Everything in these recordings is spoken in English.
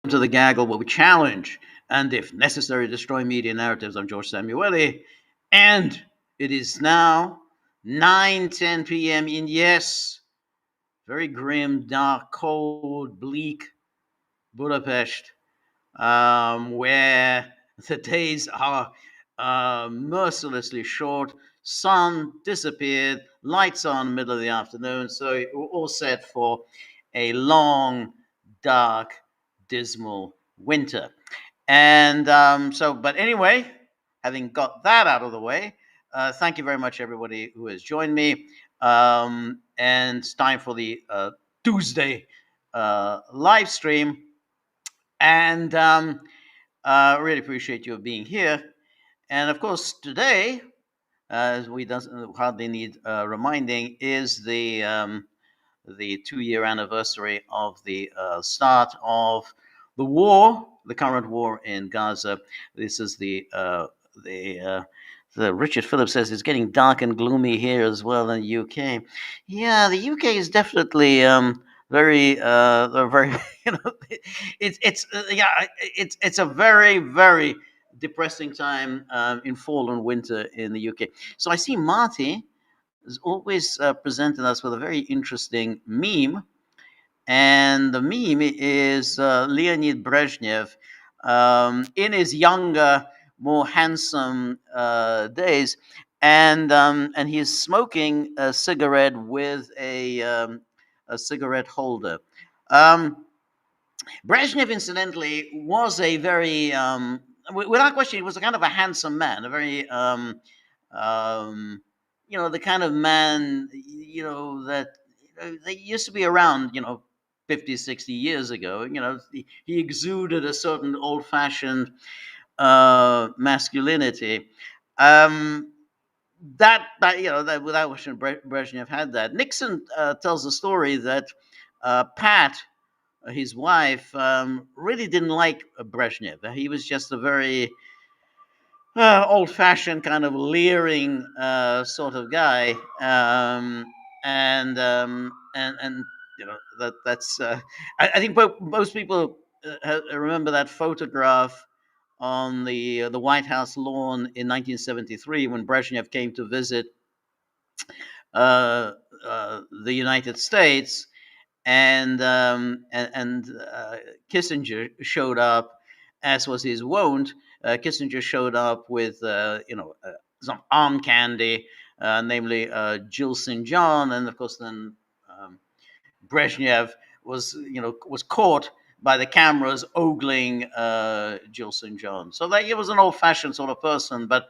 To the Gaggle, where we challenge and, if necessary, destroy media narratives. I'm George Samueli, and it is now 9:10 p.m. in, yes, very grim, dark, cold, bleak Budapest, where the days are mercilessly short. Sun disappeared, lights on middle of the afternoon, so we're all set for a long, dark, dismal winter. And but anyway, having got that out of the way, thank you very much, everybody who has joined me. And it's time for the Tuesday live stream. And really appreciate you being here. And of course, today, as we doesn't hardly need reminding, is the 2-year anniversary of the start of the war, the current war in Gaza. This is the Richard Phillips says it's getting dark and gloomy here as well in the UK. Yeah, the UK is definitely very you know it's yeah it's a very depressing time in fall and winter in the UK. So I see Marty has always presented us with a very interesting meme, and the meme is Leonid Brezhnev in his younger, more handsome days, and he's smoking a cigarette with a cigarette holder. Um, Brezhnev, incidentally, was a very, without question, he was a kind of a handsome man, a very, um, the kind of man, that they used to be around, 50, 60 years ago. He exuded a certain old fashioned masculinity. Um, that without question, Brezhnev had that. Nixon tells a story that Pat, his wife, really didn't like Brezhnev. He was just a very old-fashioned, kind of leering sort of guy, and that's. I think most people remember that photograph on the White House lawn in 1973 when Brezhnev came to visit the United States, and Kissinger showed up, as was his wont. Kissinger showed up with some arm candy, namely Jill St. John, and of course then um, Brezhnev was caught by the cameras ogling Jill St. John. So that he was an old-fashioned sort of person, but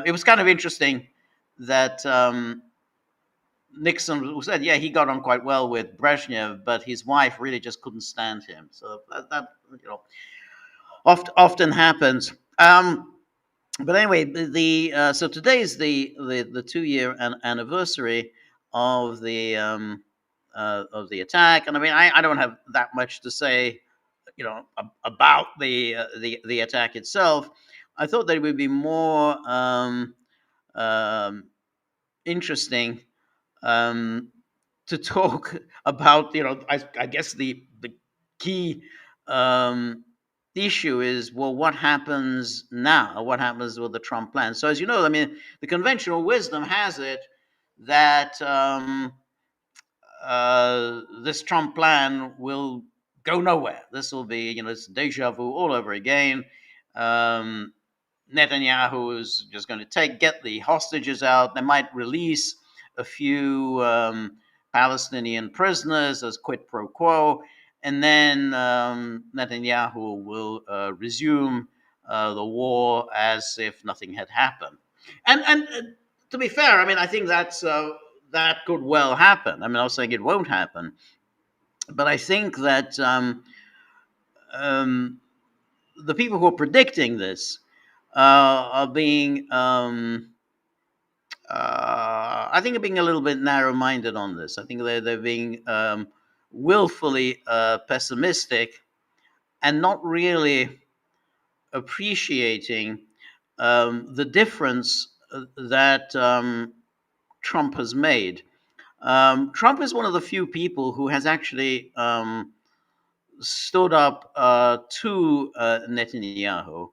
it was kind of interesting that. Nixon said, yeah, he got on quite well with Brezhnev, but his wife really just couldn't stand him. So that often happens. But anyway, so today is the 2-year anniversary of the attack, and I mean, I don't have that much to say, about the attack itself. I thought that it would be more um, interesting um, to talk about, I guess the key um, issue is, well, what happens now? What happens with the Trump plan? So, as you know, I mean, the conventional wisdom has it that this Trump plan will go nowhere. This will be, it's deja vu all over again. Um, Netanyahu is just going to get the hostages out. They might release a few Palestinian prisoners as quid pro quo, and then Netanyahu will resume the war as if nothing had happened. And to be fair, I mean, I think that could well happen. I mean, I'm not saying it won't happen, but I think that um, the people who are predicting this are being, I think, are being a little bit narrow-minded on this. I think they're being willfully pessimistic and not really appreciating the difference that Trump has made. Trump is one of the few people who has actually stood up to Netanyahu,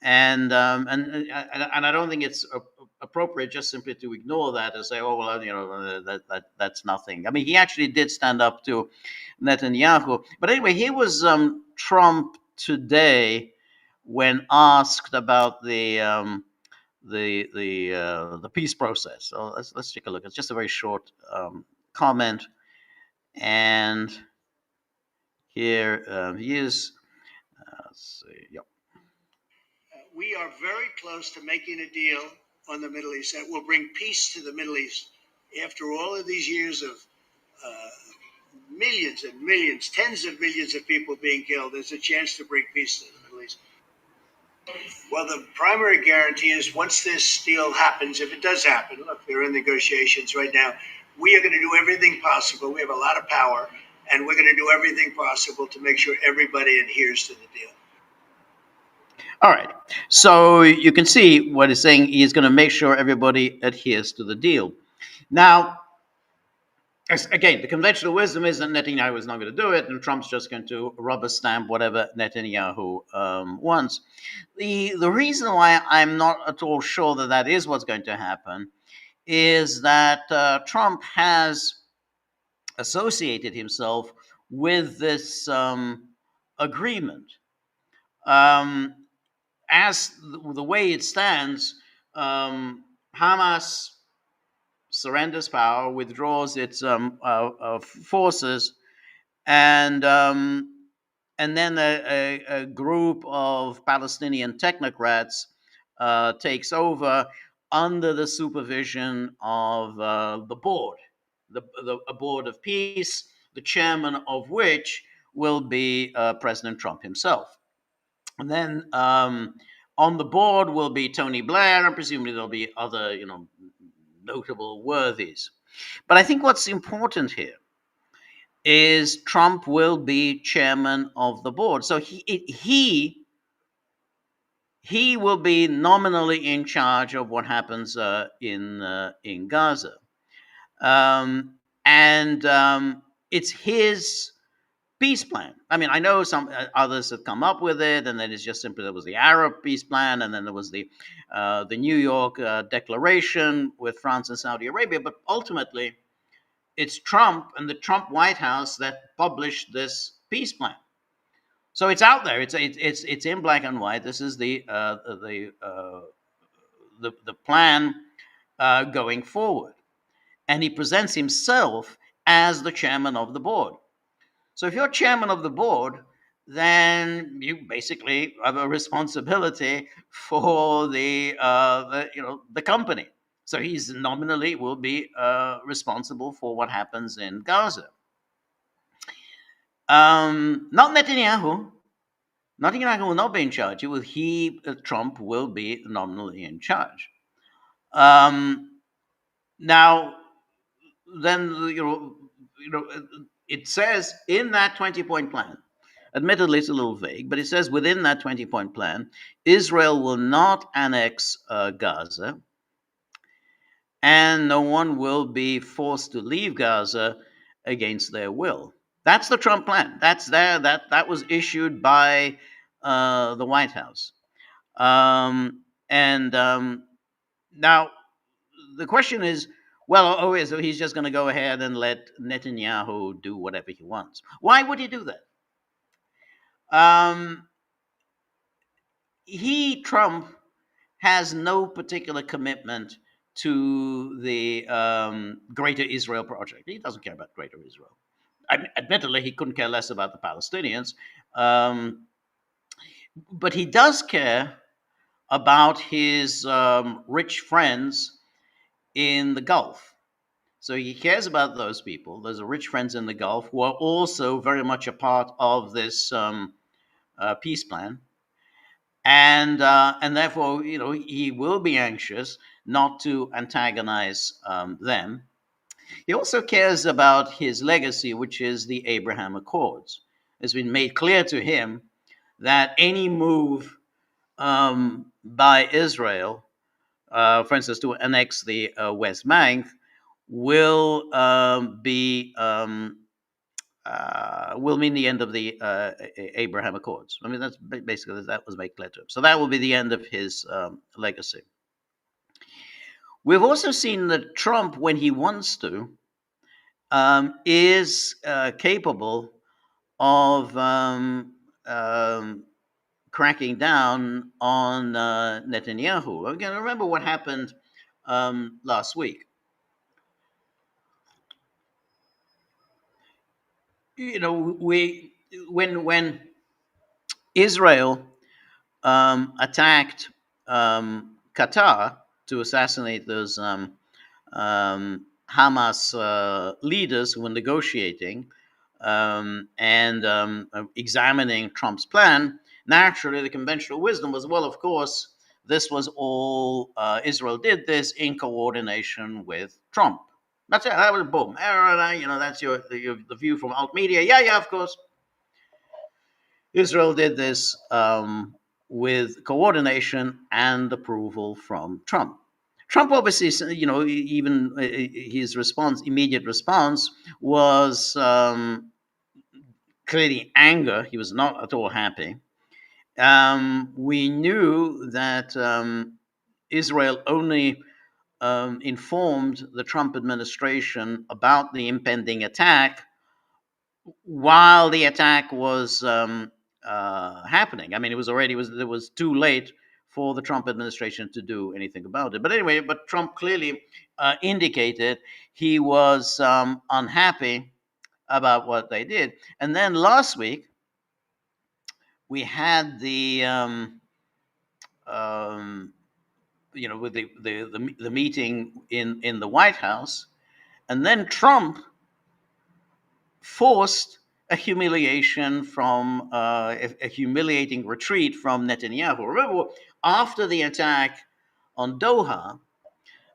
and I don't think it's appropriate just simply to ignore that and say, oh well, that's nothing. I mean, he actually did stand up to Netanyahu, but anyway, here was Trump today when asked about the peace process. So let's take a look. It's just a very short comment, and here he is. Let's see. Yep. We are very close to making a deal on the Middle East that will bring peace to the Middle East. After all of these years of uh, millions and millions, tens of millions of people being killed, there's a chance to bring peace to the Middle East. Well, the primary guarantee is once this deal happens, if it does happen, look, they're in negotiations right now. We are going to do everything possible. We have a lot of power, and we're going to do everything possible to make sure everybody adheres to the deal. All right. So you can see what he's saying. He's going to make sure everybody adheres to the deal. Now, again, the conventional wisdom is that Netanyahu is not going to do it, and Trump's just going to rubber stamp whatever Netanyahu wants. The reason why I'm not at all sure that that is what's going to happen is that Trump has associated himself with this agreement. Um, as the way it stands, Hamas surrenders power, withdraws its forces, and then a group of Palestinian technocrats takes over under the supervision of the board, a board of peace, the chairman of which will be President Trump himself. And then on the board will be Tony Blair, and presumably there'll be other, notable worthies. But I think what's important here is Trump will be chairman of the board. So he will be nominally in charge of what happens in Gaza, and it's his peace plan. I mean, I know some others have come up with it, and then it's just simply there was the Arab peace plan, and then there was the New York Declaration with France and Saudi Arabia. But ultimately, it's Trump and the Trump White House that published this peace plan. So it's out there. It's in black and white. This is the plan going forward, and he presents himself as the chairman of the board. So if you're chairman of the board, then you basically have a responsibility for the company. So he's nominally will be responsible for what happens in Gaza. Not Netanyahu. Netanyahu will not be in charge. Trump will be nominally in charge. Now, then it says in that 20-point plan, admittedly it's a little vague, but it says within that 20-point plan, Israel will not annex Gaza, and no one will be forced to leave Gaza against their will. That's the Trump plan. That's there. That was issued by the White House. And now the question is, well, so he's just going to go ahead and let Netanyahu do whatever he wants. Why would he do that? Trump, has no particular commitment to the Greater Israel project. He doesn't care about Greater Israel. Admittedly, he couldn't care less about the Palestinians, but he does care about his rich friends in the Gulf. So he cares about those people. Those are rich friends in the Gulf who are also very much a part of this peace plan, and therefore, he will be anxious not to antagonize them. He also cares about his legacy, which is the Abraham Accords. It's been made clear to him that any move by Israel, for instance, to annex the West Bank, will be will mean the end of the Abraham Accords. I mean, that's basically that was made clear to him. So that will be the end of his legacy. We've also seen that Trump, when he wants to, is capable of cracking down on Netanyahu. Again, remember what happened last week. You know, we when Israel attacked Qatar to assassinate those Hamas leaders who were negotiating and examining Trump's plan. Naturally, the conventional wisdom was, well, of course, this was all Israel did this in coordination with Trump. That's it. That was boom. You know, that's the view from alt media. Yeah, yeah, of course. Israel did this with coordination and approval from Trump. Trump obviously, you know, even his response, immediate response, was clearly anger. He was not at all happy. We knew that Israel only informed the Trump administration about the impending attack while the attack was happening. I mean, it was too late for the Trump administration to do anything about it. But anyway, but Trump clearly indicated he was unhappy about what they did. And then last week we had um, you know, with the meeting in the White House, and then Trump forced a humiliation from a humiliating retreat from Netanyahu. Remember, after the attack on Doha,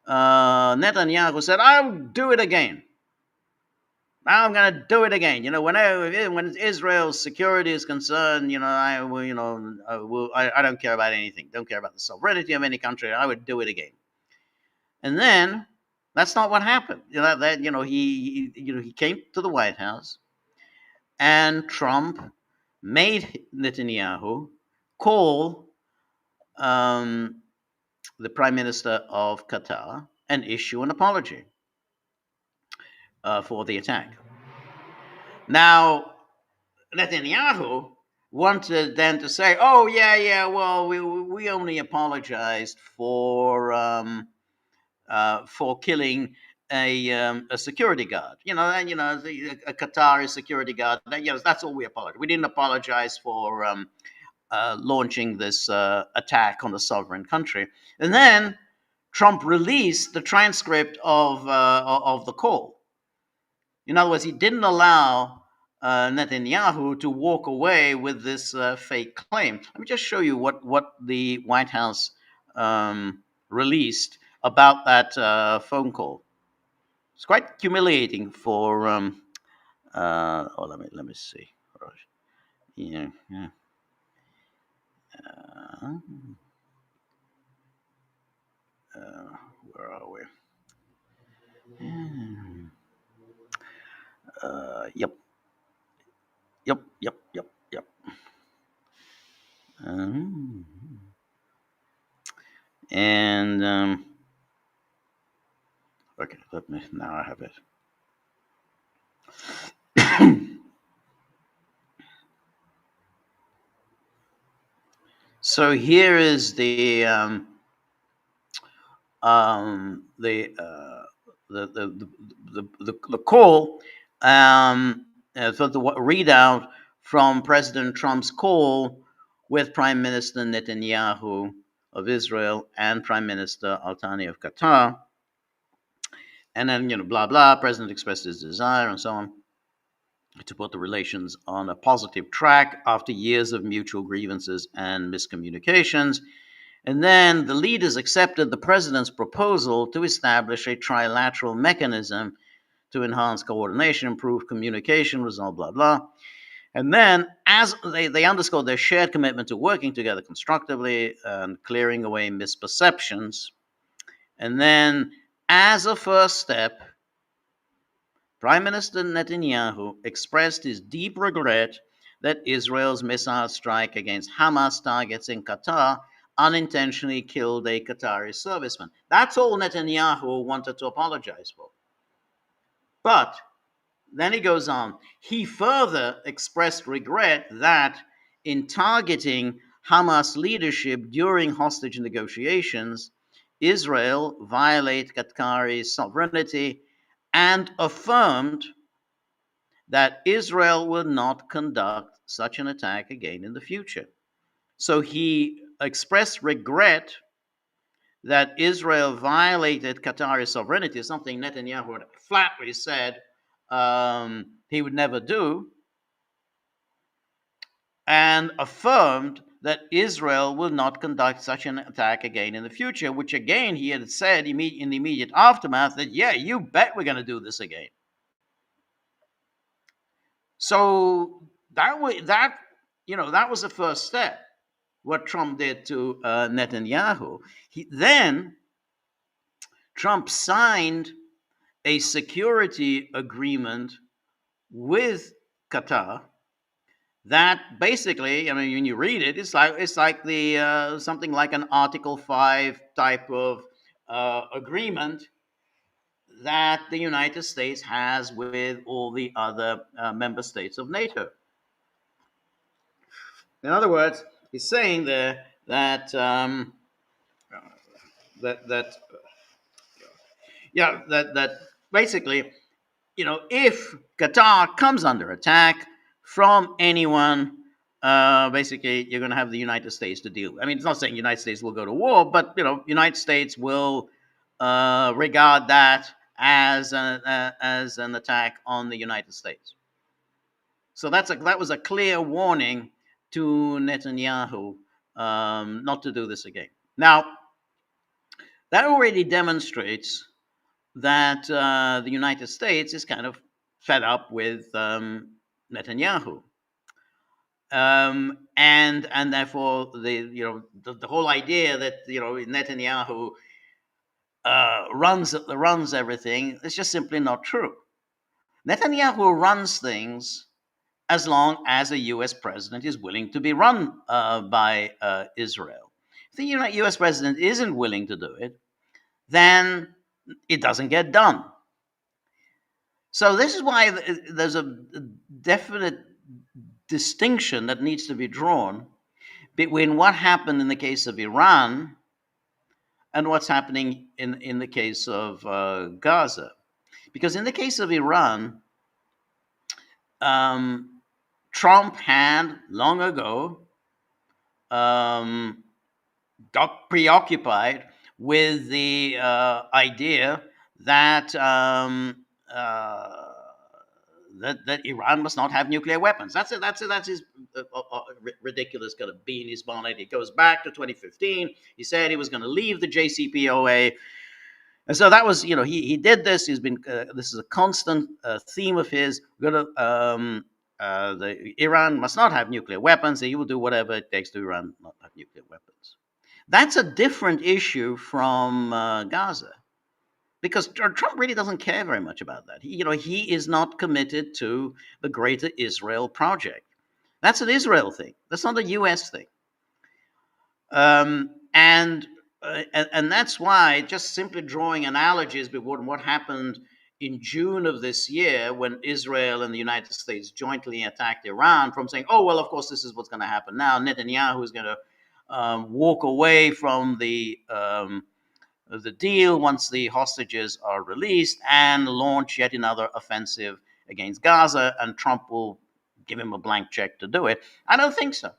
Netanyahu said, "I'll do it again. I'm going to do it again. You know, when Israel's security is concerned, you know, I will, you know, I don't care about anything. Don't care about the sovereignty of any country. I would do it again." And then that's not what happened. You know, that you know he came to the White House, and Trump made Netanyahu call um, the Prime Minister of Qatar and issue an apology for the attack. Now, Netanyahu wanted then to say, "Oh yeah, yeah, well, we only apologized for killing a security guard. You know, and a Qatari security guard. That's all we apologize. We didn't apologize for launching this attack on the sovereign country." And then Trump released the transcript of the call. In other words, he didn't allow Netanyahu to walk away with this fake claim. Let me just show you what the White House released about that phone call. It's quite humiliating for. Let me see. Yeah, yeah. Uh, where are we? Yep, yep. Um, and okay, let me now. I have it. So here is um, the, uh, the call for the readout from President Trump's call with Prime Minister Netanyahu of Israel and Prime Minister Al Thani of Qatar. And then, blah, blah, President expressed his desire and so on to put the relations on a positive track after years of mutual grievances and miscommunications. And then the leaders accepted the president's proposal to establish a trilateral mechanism to enhance coordination, improve communication, resolve blah, blah. And then, as they underscored their shared commitment to working together constructively and clearing away misperceptions. And then, as a first step, Prime Minister Netanyahu expressed his deep regret that Israel's missile strike against Hamas targets in Qatar unintentionally killed a Qatari serviceman. That's all Netanyahu wanted to apologize for. But then he goes on. He further expressed regret that in targeting Hamas leadership during hostage negotiations, Israel violated Qatari's sovereignty and affirmed that Israel will not conduct such an attack again in the future. So he expressed regret that Israel violated Qatari sovereignty, something Netanyahu had flatly said he would never do, and affirmed that Israel will not conduct such an attack again in the future, which again he had said in the immediate aftermath that, yeah, you bet we're going to do this again. So that was the first step. What Trump did to Netanyahu. Then Trump signed a security agreement with Qatar that basically, I mean, when you read it, it's like the something like an Article 5 type of agreement that the United States has with all the other member states of NATO. In other words, he's saying there that yeah, that basically, if Qatar comes under attack from anyone, basically you're going to have the United States to deal with. I mean, it's not saying the United States will go to war, but United States will regard that as an attack on the United States. So that was a clear warning to Netanyahu not to do this again. Now, that already demonstrates that the United States is kind of fed up with Netanyahu, and therefore the whole idea that Netanyahu runs everything is just simply not true. Netanyahu runs things as long as a U.S. president is willing to be run by Israel. If the U.S. president isn't willing to do it, then it doesn't get done. So this is why there's a definite distinction that needs to be drawn between what happened in the case of Iran and what's happening in the case of Gaza. Because in the case of Iran, Trump had long ago got preoccupied with the idea that that Iran must not have nuclear weapons. That's his ridiculous kind of bee in his bonnet. It goes back to 2015. He said he was going to leave the JCPOA. And so that was, he did this. He's been, this is a constant theme of his. The Iran must not have nuclear weapons. He will do whatever it takes to Iran not have nuclear weapons. That's a different issue from Gaza, because Trump really doesn't care very much about that. He is not committed to the Greater Israel project. That's an Israel thing. That's not a U.S. thing. And that's why just simply drawing analogies between what happened in June of this year when Israel and the United States jointly attacked Iran, from saying, oh, well, of course, this is what's going to happen now. Netanyahu is going to walk away from the deal once the hostages are released and launch yet another offensive against Gaza, and Trump will give him a blank check to do it. I don't think so.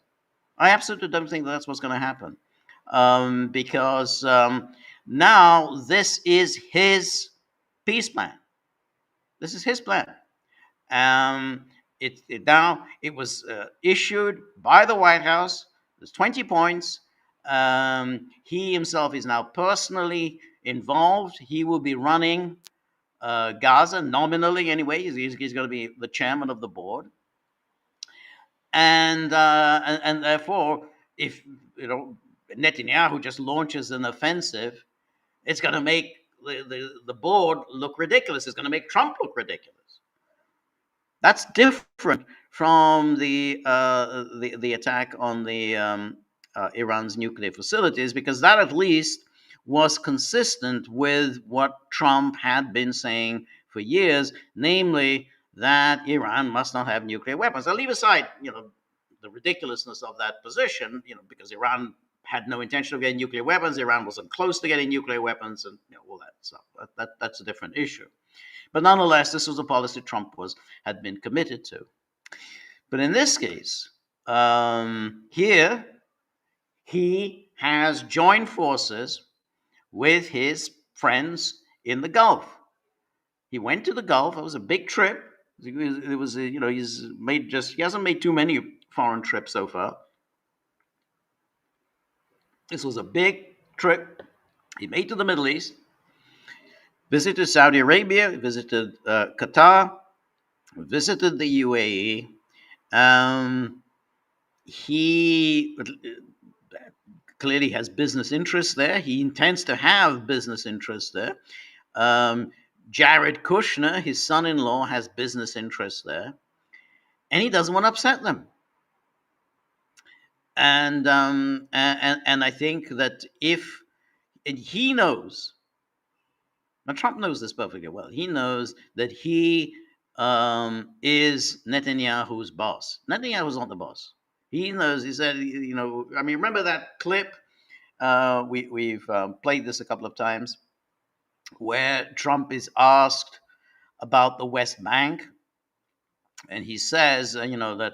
I absolutely don't think that's what's going to happen, because now this is his peace plan. This is his plan. It was issued by the White House. There's 20 points. He himself is now personally involved. He will be running Gaza nominally anyway. He's going to be the chairman of the board. And therefore, if Netanyahu just launches an offensive, it's going to make the board look ridiculous. It's going to make Trump look ridiculous. That's different from the attack on the Iran's nuclear facilities, because that at least was consistent with what Trump had been saying for years, namely that Iran must not have nuclear weapons. I'll leave aside, the ridiculousness of that position, because Iran had no intention of getting nuclear weapons. Iran wasn't close to getting nuclear weapons, and all that stuff. That's a different issue. But nonetheless, this was a policy Trump had been committed to. But in this case, here he has joined forces with his friends in the Gulf. He went to the Gulf. It was a big trip. It was he hasn't made too many foreign trips so far. This was a big trip he made to the Middle East. Visited Saudi Arabia, visited Qatar, visited the UAE. Um, he clearly has business interests there. He intends to have business interests there. Um, Jared Kushner, his son-in-law, has business interests there, and he doesn't want to upset them. And I think that if and he knows, now Trump knows this perfectly well. He knows that he is Netanyahu's boss. Netanyahu's not the boss. He knows. He said, I mean, remember that clip? We've played this a couple of times, where Trump is asked about the West Bank, and he says, that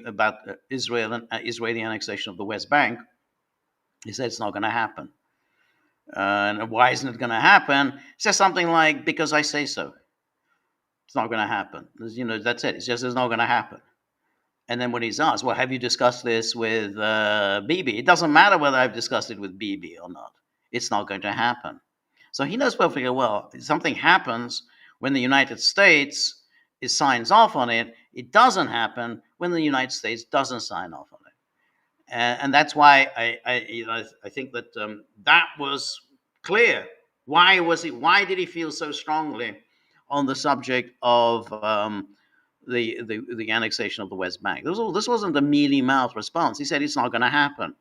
about Israel and Israeli annexation of the West Bank. He said it's not going to happen. And why isn't it going to happen? He says something like, because I say so. It's not going to happen. That's it. It's just it's not going to happen. And then when he's asked, well, have you discussed this with Bibi? It doesn't matter whether I've discussed it with Bibi or not. It's not going to happen. So he knows perfectly well, if something happens when the United States signs off on it, it doesn't happen when the United States doesn't sign off on it. And that's why I think that that was clear. Why did he feel so strongly on the subject of the annexation of the West Bank? This wasn't a mealy mouth response. He said it's not going to happen,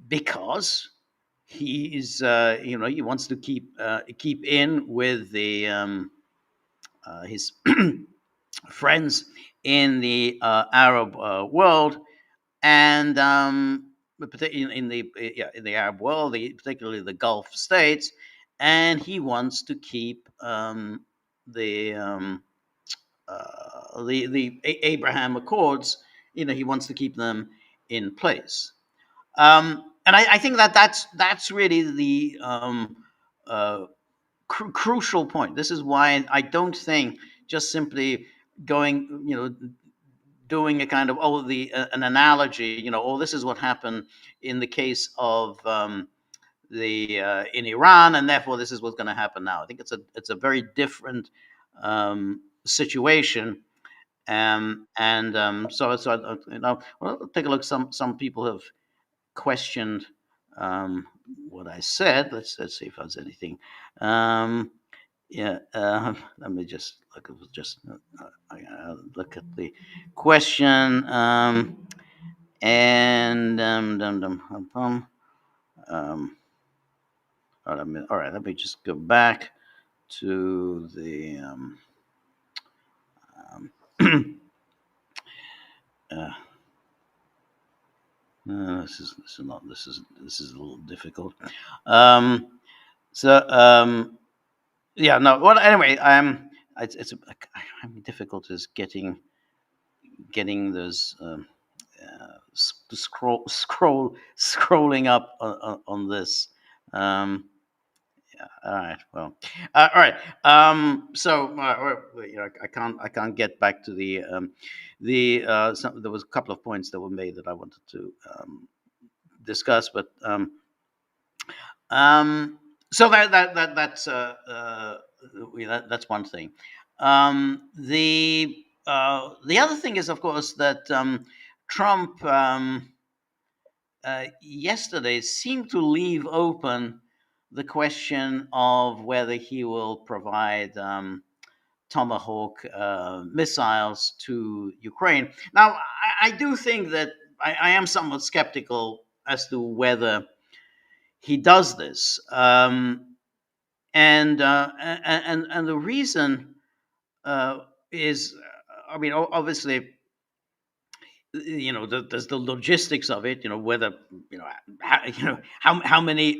because he wants to keep in with the his friends in the Arab world, and in the Arab world, particularly the Gulf states, and he wants to keep the the Abraham Accords. He wants to keep them in place. And I think that that's really the uh, crucial point. This is why I don't think just simply going, doing a kind of an analogy, this is what happened in the case of the in Iran, and therefore this is what's going to happen now. I think it's a very different situation. And well, take a look. Some people have questioned what I said. Let's see if there's anything. Yeah, let me just look. Look at the question. And all right, let me just go back to the um, uh, this is a little difficult. Um, so yeah, no. Well, anyway, it's I'm difficult is getting those scrolling up on this. Um, yeah, all right. Well, all right. So I can't get back to there was a couple of points that were made that I wanted to discuss, but um, so that's one thing. The other thing is, of course, that Trump yesterday seemed to leave open the question of whether he will provide Tomahawk missiles to Ukraine. Now, I do think that I am somewhat skeptical as to whether he does this, and the reason uh, is, I mean, obviously, there's the logistics of it. Whether how many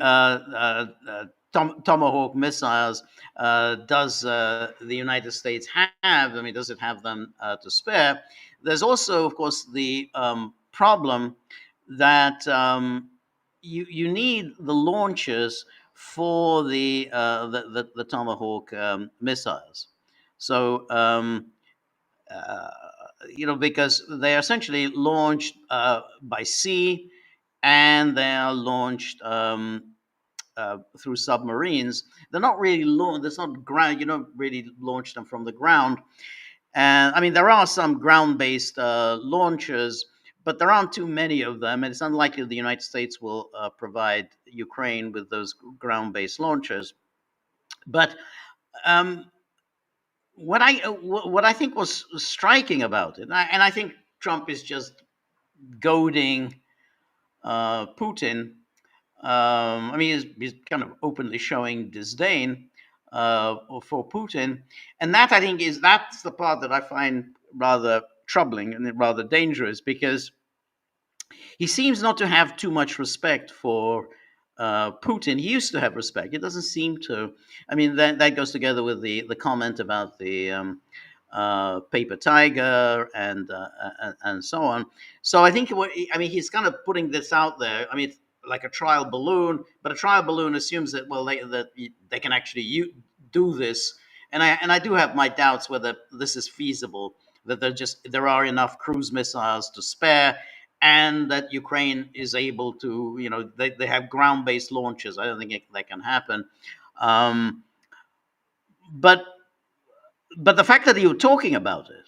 Tomahawk missiles does the United States have? I mean, does it have them to spare? There's also, of course, the problem that you need the launchers for the Tomahawk missiles. So uh, because they are essentially launched by sea, and they are launched through submarines. They're not really launched. There's not ground. You don't really launch them from the ground. And I mean, there are some ground-based launchers, but there aren't too many of them, and it's unlikely the United States will provide Ukraine with those ground-based launchers. But um, what I think was striking about it, and I think Trump is just goading Putin. I mean, he's kind of openly showing disdain for Putin, and that I think that's the part that I find rather troubling and rather dangerous, because he seems not to have too much respect for Putin. He used to have respect. It doesn't seem to. I mean, that goes together with the comment about the paper tiger and so on. So I think I mean, he's kind of putting this out there. I mean, it's like a trial balloon, but a trial balloon assumes that, well, they can actually do this, and I do have my doubts whether this is feasible. That there are enough cruise missiles to spare, and that Ukraine is able to, they have ground based launches. I don't think that can happen. Um, but but the fact that you're talking about it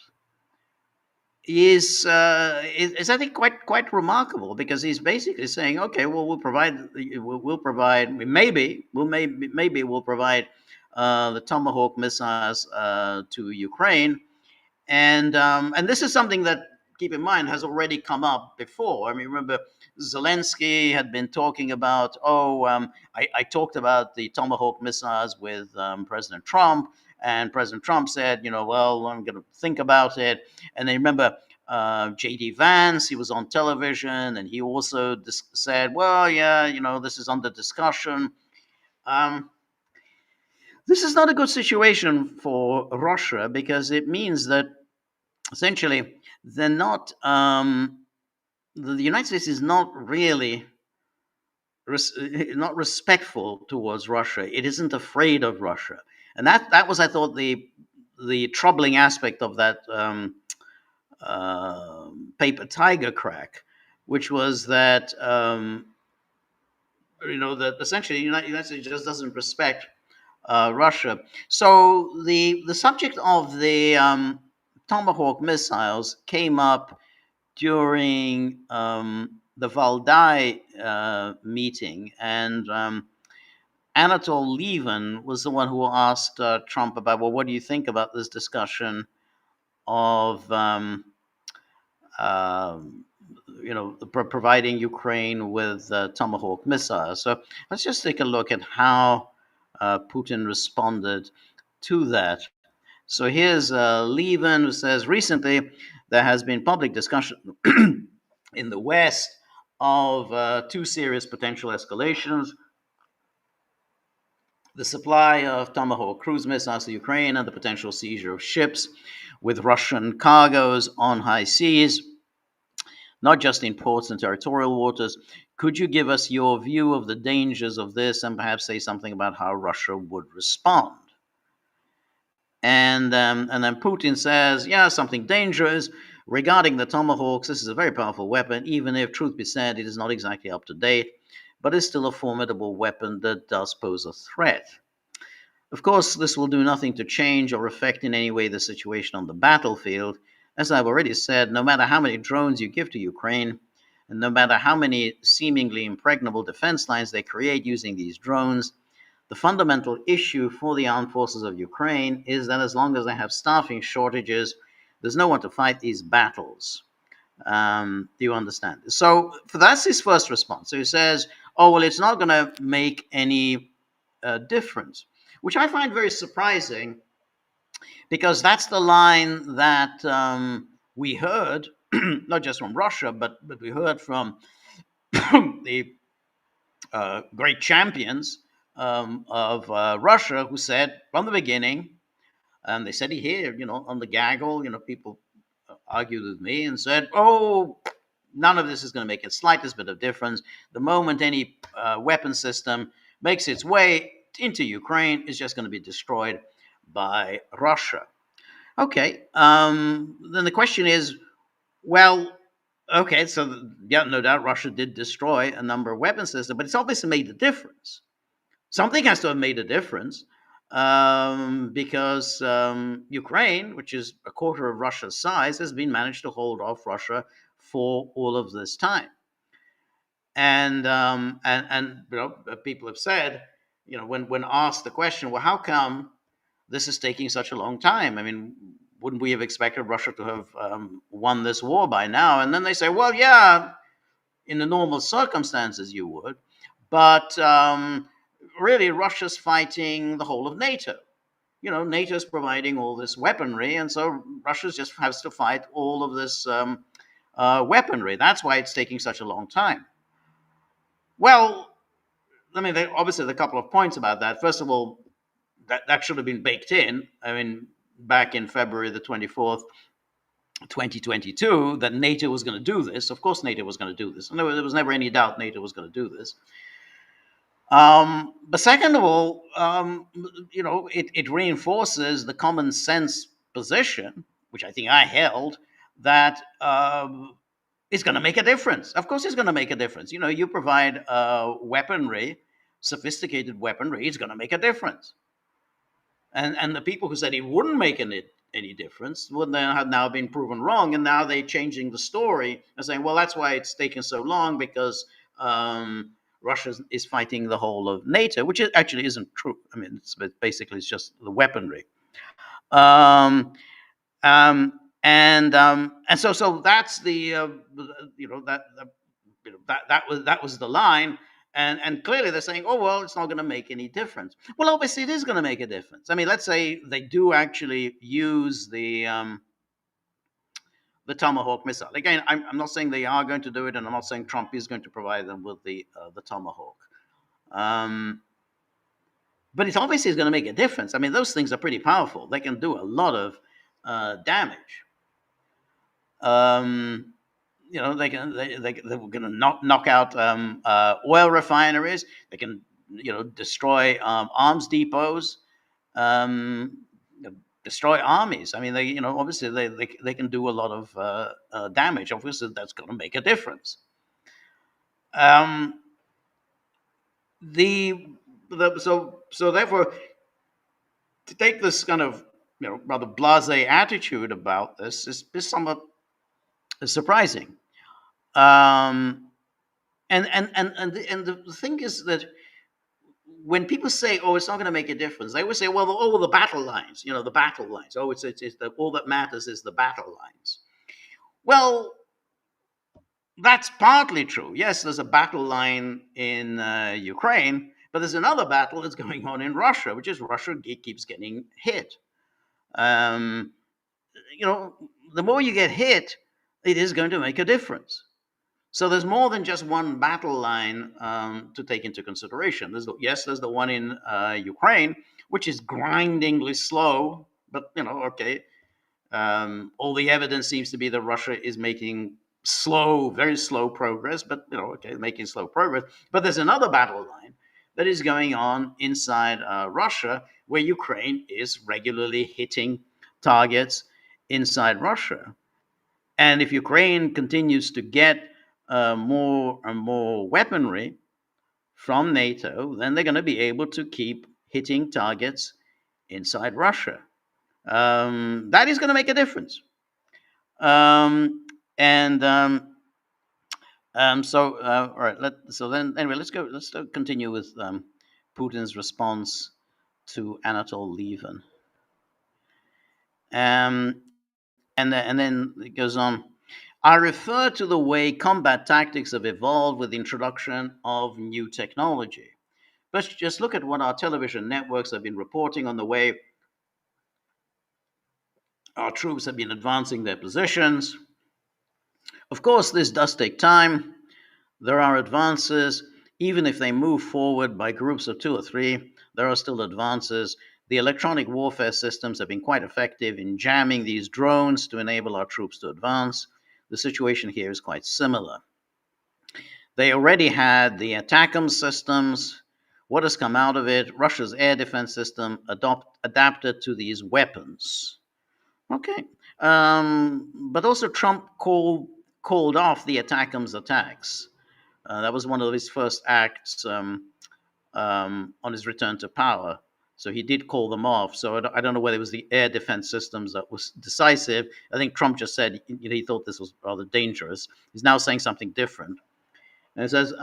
is I think quite remarkable, because he's basically saying, okay, well, we'll provide, maybe we'll provide the Tomahawk missiles to Ukraine. And this is something that, keep in mind, has already come up before. I mean, remember, Zelensky had been talking about, I talked about the Tomahawk missiles with President Trump, and President Trump said, well, I'm going to think about it. And then remember, J.D. Vance, he was on television, and he also said, well, yeah, this is under discussion. Um, this is not a good situation for Russia, because it means that essentially they're not the United States is not really not respectful towards Russia. It isn't afraid of Russia, and that was, I thought, the troubling aspect of that paper tiger crack, which was that that essentially the United States just doesn't respect Russia. So the subject of the Tomahawk missiles came up during the Valdai meeting, and Anatol Lieven was the one who asked Trump about, well, what do you think about this discussion of um, providing Ukraine with Tomahawk missiles? So let's just take a look at how Putin responded to that. So here's Lieven, who says, recently there has been public discussion in the West of two serious potential escalations: the supply of Tomahawk cruise missiles to Ukraine and the potential seizure of ships with Russian cargoes on high seas, not just in ports and territorial waters. Could you give us your view of the dangers of this, and perhaps say something about how Russia would respond? And then Putin says, yeah, something dangerous regarding the Tomahawks. This is a very powerful weapon, even if, truth be said, it is not exactly up to date, but is still a formidable weapon that does pose a threat. Of course, this will do nothing to change or affect in any way the situation on the battlefield. As I've already said, no matter how many drones you give to Ukraine, and no matter how many seemingly impregnable defense lines they create using these drones, the fundamental issue for the armed forces of Ukraine is that as long as they have staffing shortages, there's no one to fight these battles. Do you understand? So that's his first response. So he says, "Oh well, it's not going to make any difference," which I find very surprising because that's the line that we heard, not just from Russia, but we heard from the great champions of Russia who said from the beginning, and they said it here, on the Gaggle, people argued with me and said, "Oh, none of this is going to make a slightest bit of difference. The moment any weapon system makes its way into Ukraine, it's just going to be destroyed by Russia." Okay, then the question is, well, okay, so yeah, no doubt Russia did destroy a number of weapon systems, but it's obviously made a difference. Something has to have made a difference because Ukraine, which is a quarter of Russia's size, has been managed to hold off Russia for all of this time. And people have said, when asked the question, well, how come this is taking such a long time? I mean, wouldn't we have expected Russia to have won this war by now? And then they say, well, yeah, in the normal circumstances you would, but really Russia's fighting the whole of NATO. NATO's providing all this weaponry, and so Russia just has to fight all of this weaponry. That's why it's taking such a long time. Well, I mean, obviously, there are a couple of points about that. First of all, that should have been baked in. I mean, back in February the 24th, 2022, that NATO was going to do this. Of course, NATO was going to do this. There was never any doubt NATO was going to do this. But second of all, it reinforces the common sense position, which I think I held, that it's going to make a difference. Of course, it's going to make a difference. You provide weaponry, sophisticated weaponry, it's going to make a difference. And the people who said it wouldn't make any difference would have now been proven wrong, and now they're changing the story and saying, well, that's why it's taken so long because Russia is fighting the whole of NATO, which actually isn't true. I mean, it's just the weaponry. And so that's the that was the line. And clearly they're saying, oh, well, it's not going to make any difference. Well, obviously it is going to make a difference. I mean, let's say they do actually use the Tomahawk missile. Again, I'm not saying they are going to do it, and I'm not saying Trump is going to provide them with the Tomahawk. But it's obviously going to make a difference. I mean, those things are pretty powerful. They can do a lot of damage. They're going to knock out oil refineries. They can, destroy arms depots, destroy armies. I mean, obviously they can do a lot of damage. Obviously, that's going to make a difference. So therefore, to take this kind of rather blasé attitude about this is somewhat surprising. And the thing is that when people say, "Oh, it's not going to make a difference," they always say, "Well, the battle lines, the battle lines. Oh, it's all that matters is the battle lines." Well, that's partly true. Yes, there's a battle line in Ukraine, but there's another battle that's going on in Russia, which is Russia keeps getting hit. The more you get hit, it is going to make a difference. So there's more than just one battle line to take into consideration. There's the one in Ukraine, which is grindingly slow, but okay. All the evidence seems to be that Russia is making very slow progress, but okay, making slow progress. But there's another battle line that is going on inside Russia, where Ukraine is regularly hitting targets inside Russia. And if Ukraine continues to get more and more weaponry from NATO, then they're going to be able to keep hitting targets inside Russia. That is going to make a difference. And so, all right. So then, anyway, let's continue with Putin's response to Anatol Lieven. Um, and then it goes on. I refer to the way combat tactics have evolved with the introduction of new technology. But just look at what our television networks have been reporting on the way our troops have been advancing their positions. Of course, this does take time. There are advances. Even if they move forward by groups of two or three, there are still advances. The electronic warfare systems have been quite effective in jamming these drones to enable our troops to advance. The situation here is quite similar. They already had the ATACMS systems. What has come out of it? Russia's air defense system adapted to these weapons. Okay. But also, Trump called off the ATACMS attacks. That was one of his first acts on his return to power. So he did call them off. So I don't know whether it was the air defense systems that was decisive. I think Trump just said he thought this was rather dangerous. He's now saying something different. And it says,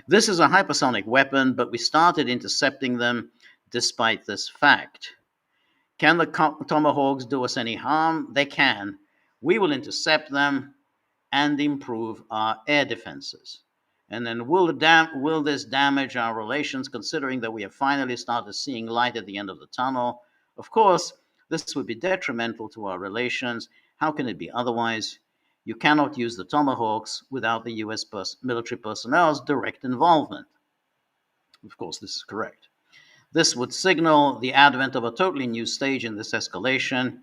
this is a hypersonic weapon, but we started intercepting them despite this fact. Can the Tomahawks do us any harm? They can. We will intercept them and improve our air defenses. And then will this damage our relations, considering that we have finally started seeing light at the end of the tunnel? Of course, this would be detrimental to our relations. How can it be otherwise? You cannot use the Tomahawks without the US military personnel's direct involvement. Of course, this is correct. This would signal the advent of a totally new stage in this escalation,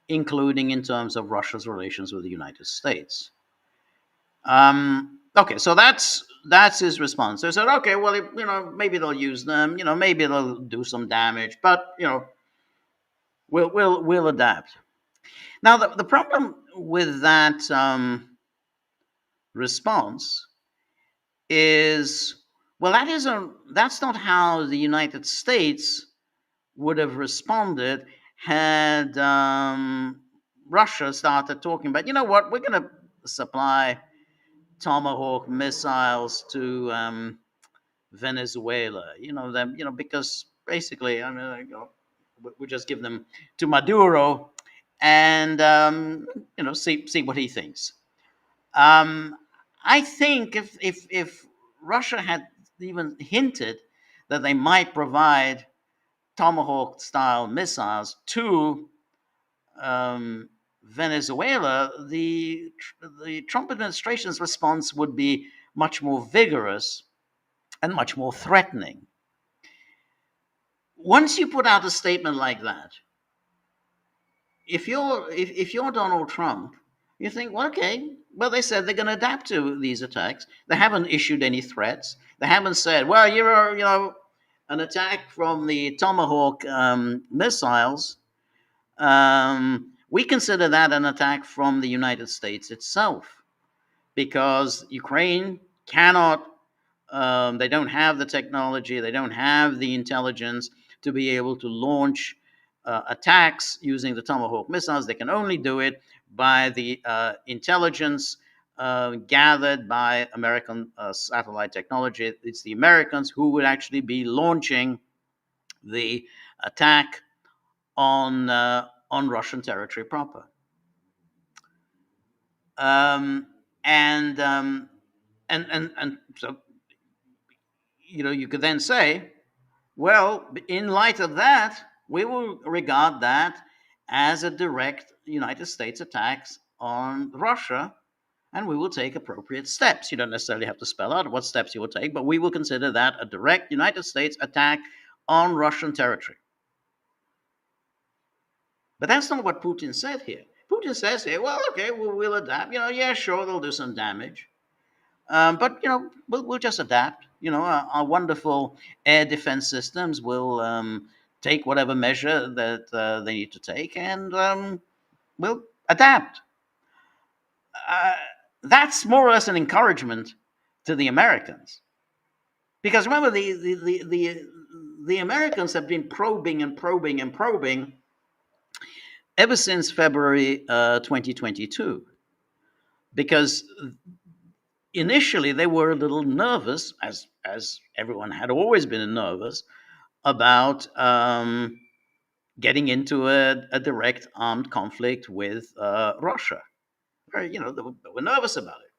including in terms of Russia's relations with the United States. Okay, so that's his response. They said, okay, well, maybe they'll use them, maybe they'll do some damage, but we'll adapt. Now, the problem with that response is, well, that's not how the United States would have responded had Russia started talking about, you know what, we're going to supply Tomahawk missiles to Venezuela. Because basically, I mean, we just give them to Maduro, and see what he thinks. Um, I think if Russia had even hinted that they might provide Tomahawk style missiles to Venezuela, the Trump administration's response would be much more vigorous and much more threatening. Once you put out a statement like that, if you're Donald Trump, you think, well, okay, well, they said they're going to adapt to these attacks. They haven't issued any threats. They haven't said, well, you're an attack from the Tomahawk missiles. We consider that an attack from the United States itself, because Ukraine cannot, they don't have the technology, they don't have the intelligence to be able to launch attacks using the Tomahawk missiles. They can only do it by the intelligence gathered by American satellite technology. It's the Americans who would actually be launching the attack on Russian territory proper. Um, and, um, and so you could then say, well, in light of that, we will regard that as a direct United States attack on Russia, and we will take appropriate steps. You don't necessarily have to spell out what steps you will take, but we will consider that a direct United States attack on Russian territory. But that's not what Putin said here. Putin says here, well, okay, we'll adapt. Yeah, sure, they'll do some damage. But we'll just adapt. Our wonderful air defense systems will take whatever measure that they need to take, and we'll adapt. Uh, that's more or less an encouragement to the Americans, because remember the Americans have been probing and probing and probing ever since February 2022, because initially they were a little nervous, as everyone had always been nervous, about getting into a direct armed conflict with Russia. They were nervous about it,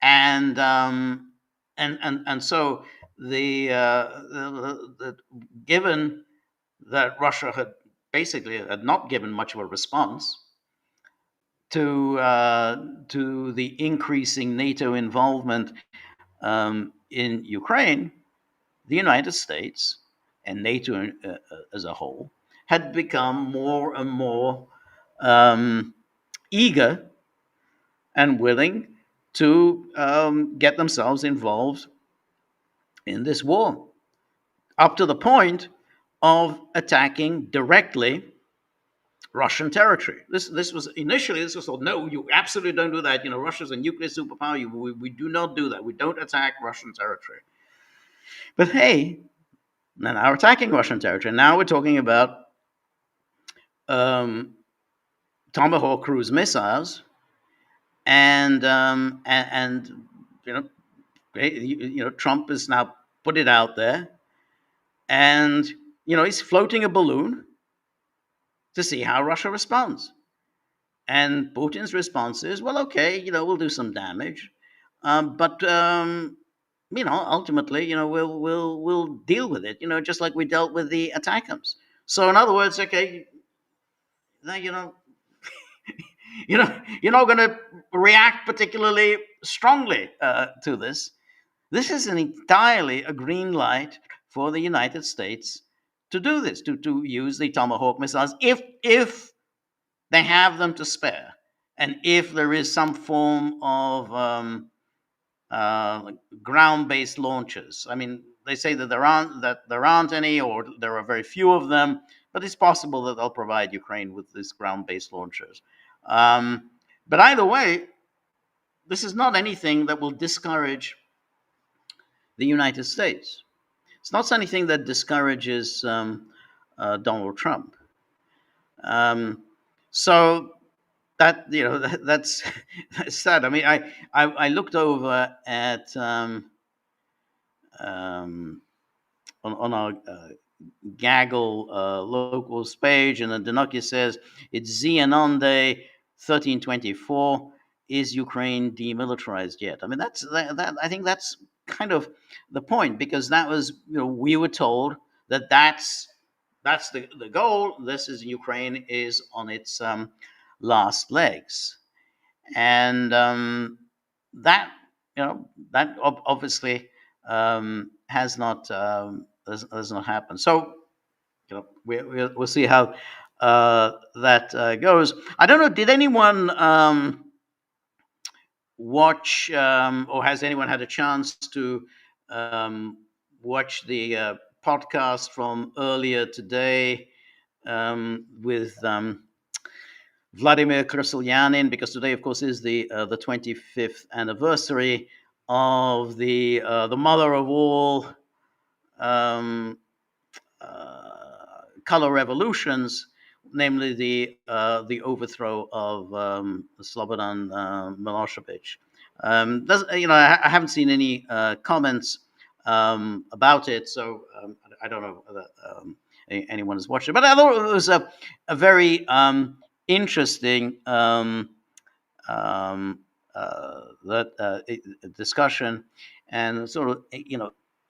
and so the given that Russia had basically had not given much of a response to the increasing NATO involvement in Ukraine, the United States and NATO as a whole had become more and more um, eager and willing to get themselves involved in this war, up to the point of attacking directly Russian territory. This was initially this was thought, no, you absolutely don't do that. Russia's a nuclear superpower. We do not do that. We don't attack Russian territory. But hey, they're now attacking Russian territory. Now we're talking about um, Tomahawk cruise missiles, and you know, Trump has now put it out there, and he's floating a balloon to see how Russia responds. And Putin's response is, well, okay, we'll do some damage, but ultimately, we'll deal with it, just like we dealt with the attackums. So, in other words, okay, now, you're not going to react particularly strongly to this. This is an entirely a green light for the United States to do this, to use the Tomahawk missiles, if they have them to spare, and if there is some form of ground-based launches. I mean, they say that there aren't any, or there are very few of them, but it's possible that they'll provide Ukraine with these ground-based launchers. Um, but either way, this is not anything that will discourage the United States. It's not anything that discourages Donald Trump. Um, so that's that's sad. I mean, I looked over at um, on our Gaggle locals page, and the Denokia says it's Zianonde 1324. Is Ukraine demilitarized yet? I mean, that I think that's kind of the point, because that was, we were told that that's the goal. This is Ukraine is on its last legs, and that obviously has not happened. So we'll see how that goes. I don't know. Did anyone watch, or has anyone had a chance to um, watch the podcast from earlier today with Vladimir Krassilyanin? Because today, of course, is the 25th anniversary of the mother of all um, color revolutions, namely the overthrow of Slobodan Milosevic. I haven't seen any comments about it, so I don't know whether anyone has watched it. But I thought it was a very interesting um, that discussion, and sort of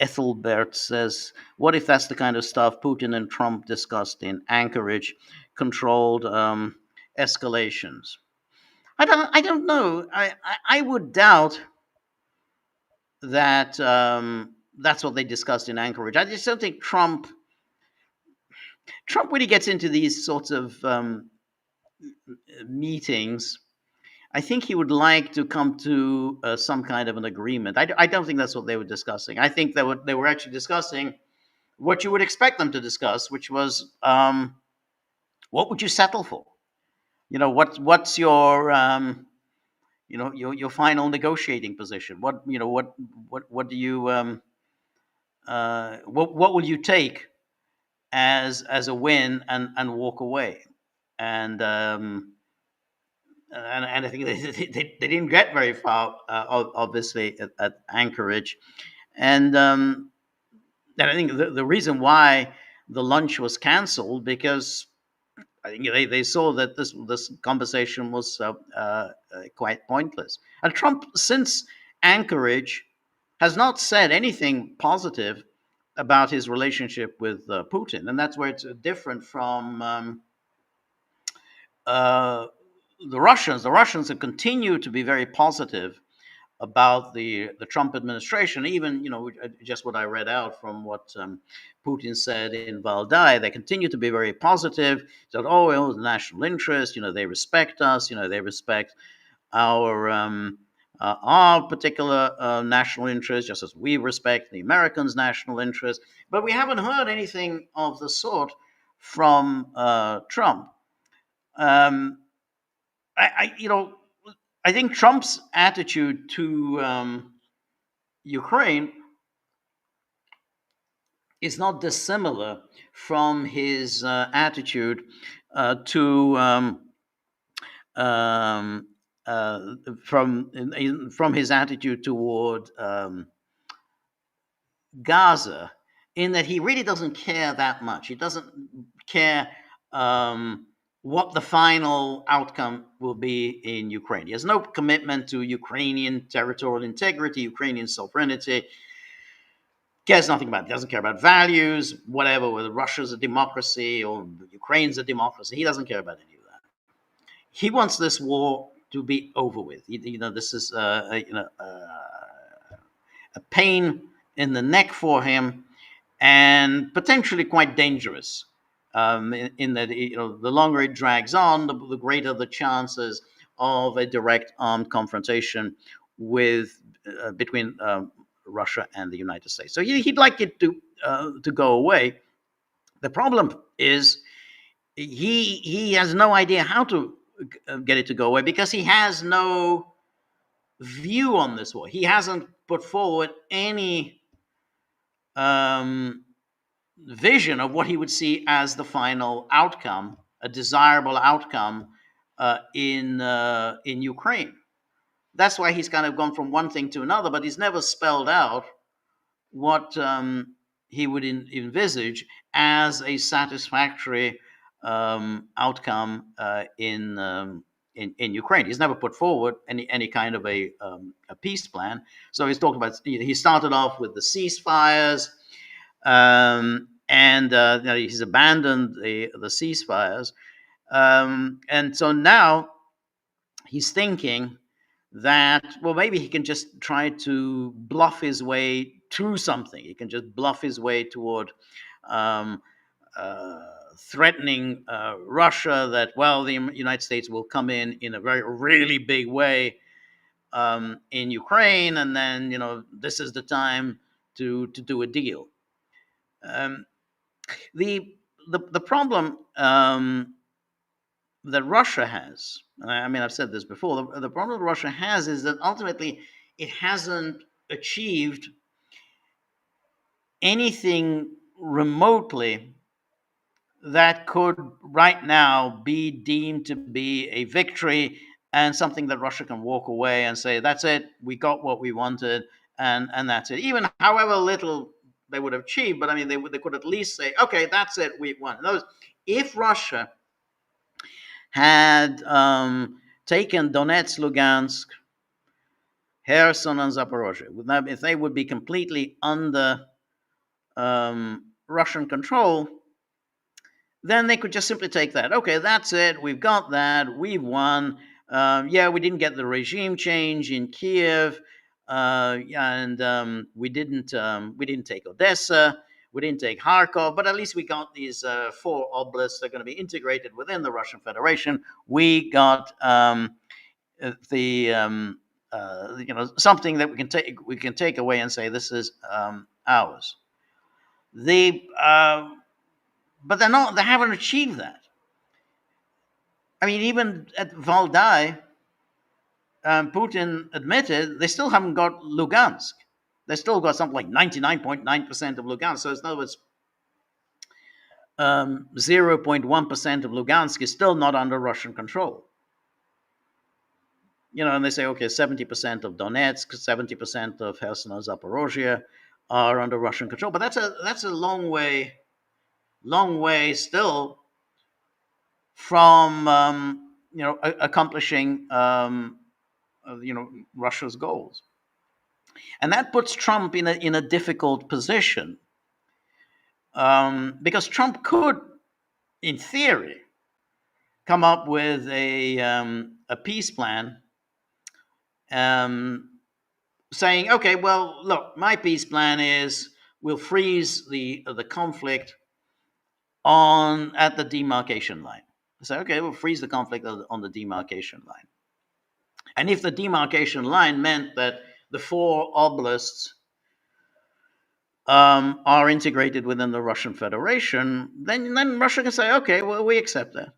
Ethelbert says, what if that's the kind of stuff Putin and Trump discussed in Anchorage, controlled escalations? I don't know. I would doubt that that's what they discussed in Anchorage. I just don't think Trump when he gets into these sorts of meetings, I think he would like to come to some kind of an agreement. I don't think that's what they were discussing. I think they were actually discussing what you would expect them to discuss, which was what would you settle for? What's your your final negotiating position? What do you what will you take as a win and walk away? And and I think they didn't get very far, obviously, at Anchorage, and And I think the reason why the lunch was canceled because I think they saw that this conversation was quite pointless. And Trump, since Anchorage, has not said anything positive about his relationship with Putin, and that's where it's different from uh, the Russians. The Russians have continued to be very positive about the Trump administration. Even just what I read out from what Putin said in Valdai, they continue to be very positive. Said, "Oh, well, the national interest. They respect us. They respect our." Our particular national interest, just as we respect the Americans' national interest, but we haven't heard anything of the sort from Trump. Um, I think Trump's attitude to Ukraine is not dissimilar from his attitude to um, uh, from his attitude toward Gaza, in that he really doesn't care that much. He doesn't care what the final outcome will be in Ukraine. He has no commitment to Ukrainian territorial integrity, Ukrainian sovereignty. Cares nothing about it. Doesn't care about values, whatever, whether Russia's a democracy or Ukraine's a democracy. He doesn't care about any of that. He wants this war to be over with. This is a pain in the neck for him, and potentially quite dangerous. In that, the longer it drags on, the greater the chances of a direct armed confrontation with between Russia and the United States. So he'd like it to go away. The problem is he has no idea how to get it to go away because he has no view on this war. He hasn't put forward any vision of what he would see as the final outcome, a desirable outcome in Ukraine. That's why he's kind of gone from one thing to another, but he's never spelled out what he would envisage as a satisfactory outcome in Ukraine. He's never put forward any kind of a peace plan. So he's talking about. He started off with the ceasefires, and he's abandoned the ceasefires, and so now he's thinking that, well, maybe he can just try to bluff his way to something. He can just bluff his way toward um, uh, threatening Russia that, well, the United States will come in a very really big way in Ukraine, and then this is the time to do a deal. Um, the problem that Russia has, I mean, I've said this before, the problem that Russia has is that ultimately it hasn't achieved anything remotely that could right now be deemed to be a victory and something that Russia can walk away and say, that's it, we got what we wanted, and that's it. Even however little they would have achieved, but I mean, they could at least say, okay, that's it, we won. In other words, if Russia had taken Donetsk, Lugansk, Kherson, and Zaporozhye, if they would be completely under Russian control, then they could just simply take that. Okay, that's it. We've got that. We've won. Yeah, we didn't get the regime change in Kiev, and we didn't take Odessa. We didn't take Kharkov, but at least we got these four oblasts that are going to be integrated within the Russian Federation. We got the something that we can take away and say this is ours. The But they haven't achieved that. I mean, even at Valdai, Putin admitted they still haven't got Lugansk. They still got something like 99.9% of Lugansk. So in other words, 0.1% of Lugansk is still not under Russian control. And they say, okay, 70% of Donetsk, 70% of Kherson and Zaporozhye, are under Russian control. But that's a long way still from accomplishing Russia's goals, and that puts Trump in a difficult position, because Trump could, in theory, come up with a peace plan, um, saying, okay, well, look, my peace plan is we'll freeze the conflict on at the demarcation line. So, okay, we'll freeze the conflict on the demarcation line. And if the demarcation line meant that the four oblasts are integrated within the Russian Federation, then Russia can say, okay, well, we accept that.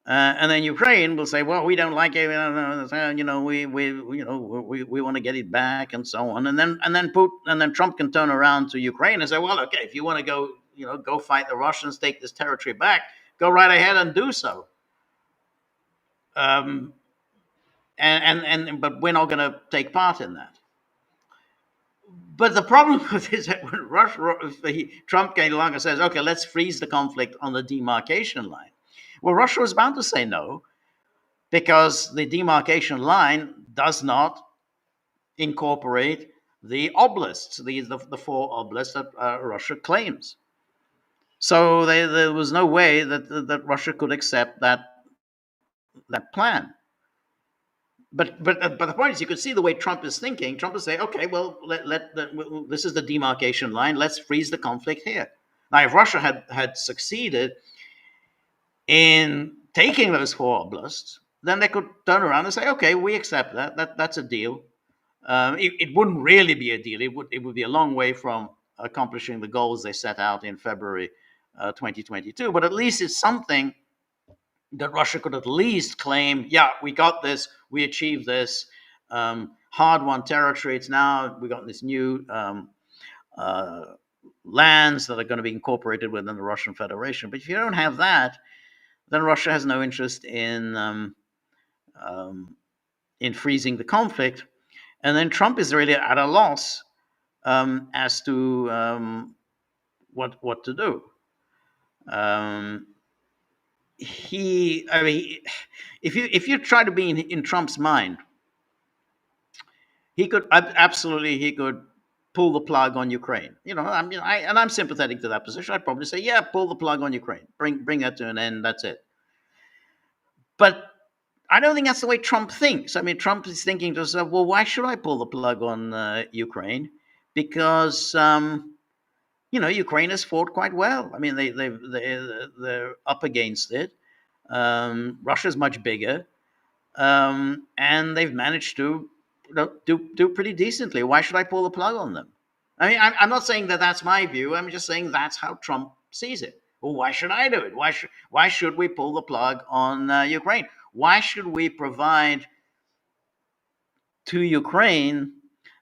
And then Ukraine will say, "Well, we don't like it. We want to get it back, and so on." And then Trump can turn around to Ukraine and say, "Well, okay, if you want to go, go fight the Russians, take this territory back, go right ahead and do so." Um, but we're not going to take part in that. But the problem with is that when Trump came along and says, "Okay, let's freeze the conflict on the demarcation line," well, Russia was bound to say no, because the demarcation line does not incorporate the oblasts, the four oblasts that Russia claims. So there was no way that Russia could accept that plan. But the point is, you could see the way Trump is thinking. Trump would say, "Okay, well, this is the demarcation line. Let's freeze the conflict here." Now, if Russia had succeeded in taking those four oblasts, then they could turn around and say, "Okay, we accept that. That's a deal." It wouldn't really be a deal. It would be a long way from accomplishing the goals they set out in February 2022. But at least it's something that Russia could at least claim, "Yeah, we got this. We achieved this. Hard-won territory. It's now we got this new uh, lands that are going to be incorporated within the Russian Federation." But if you don't have that, then Russia has no interest um, in freezing the conflict, and then Trump is really at a loss as to what to do. Um, I mean, if you try to be in Trump's mind, he could absolutely he could pull the plug on Ukraine. I'm sympathetic to that position. I'd probably say, yeah, pull the plug on Ukraine, bring that to an end. That's it. But I don't think that's the way Trump thinks. I mean, Trump is thinking to himself, well, why should I pull the plug on Ukraine? Because Ukraine has fought quite well. I mean, they're up against it. Russia's much bigger, and they've managed to do pretty decently. Why should I pull the plug on them? I mean, I'm not saying that that's my view. I'm just saying that's how Trump sees it. Well, why should I do it? Why should we pull the plug on Ukraine? Why should we provide to Ukraine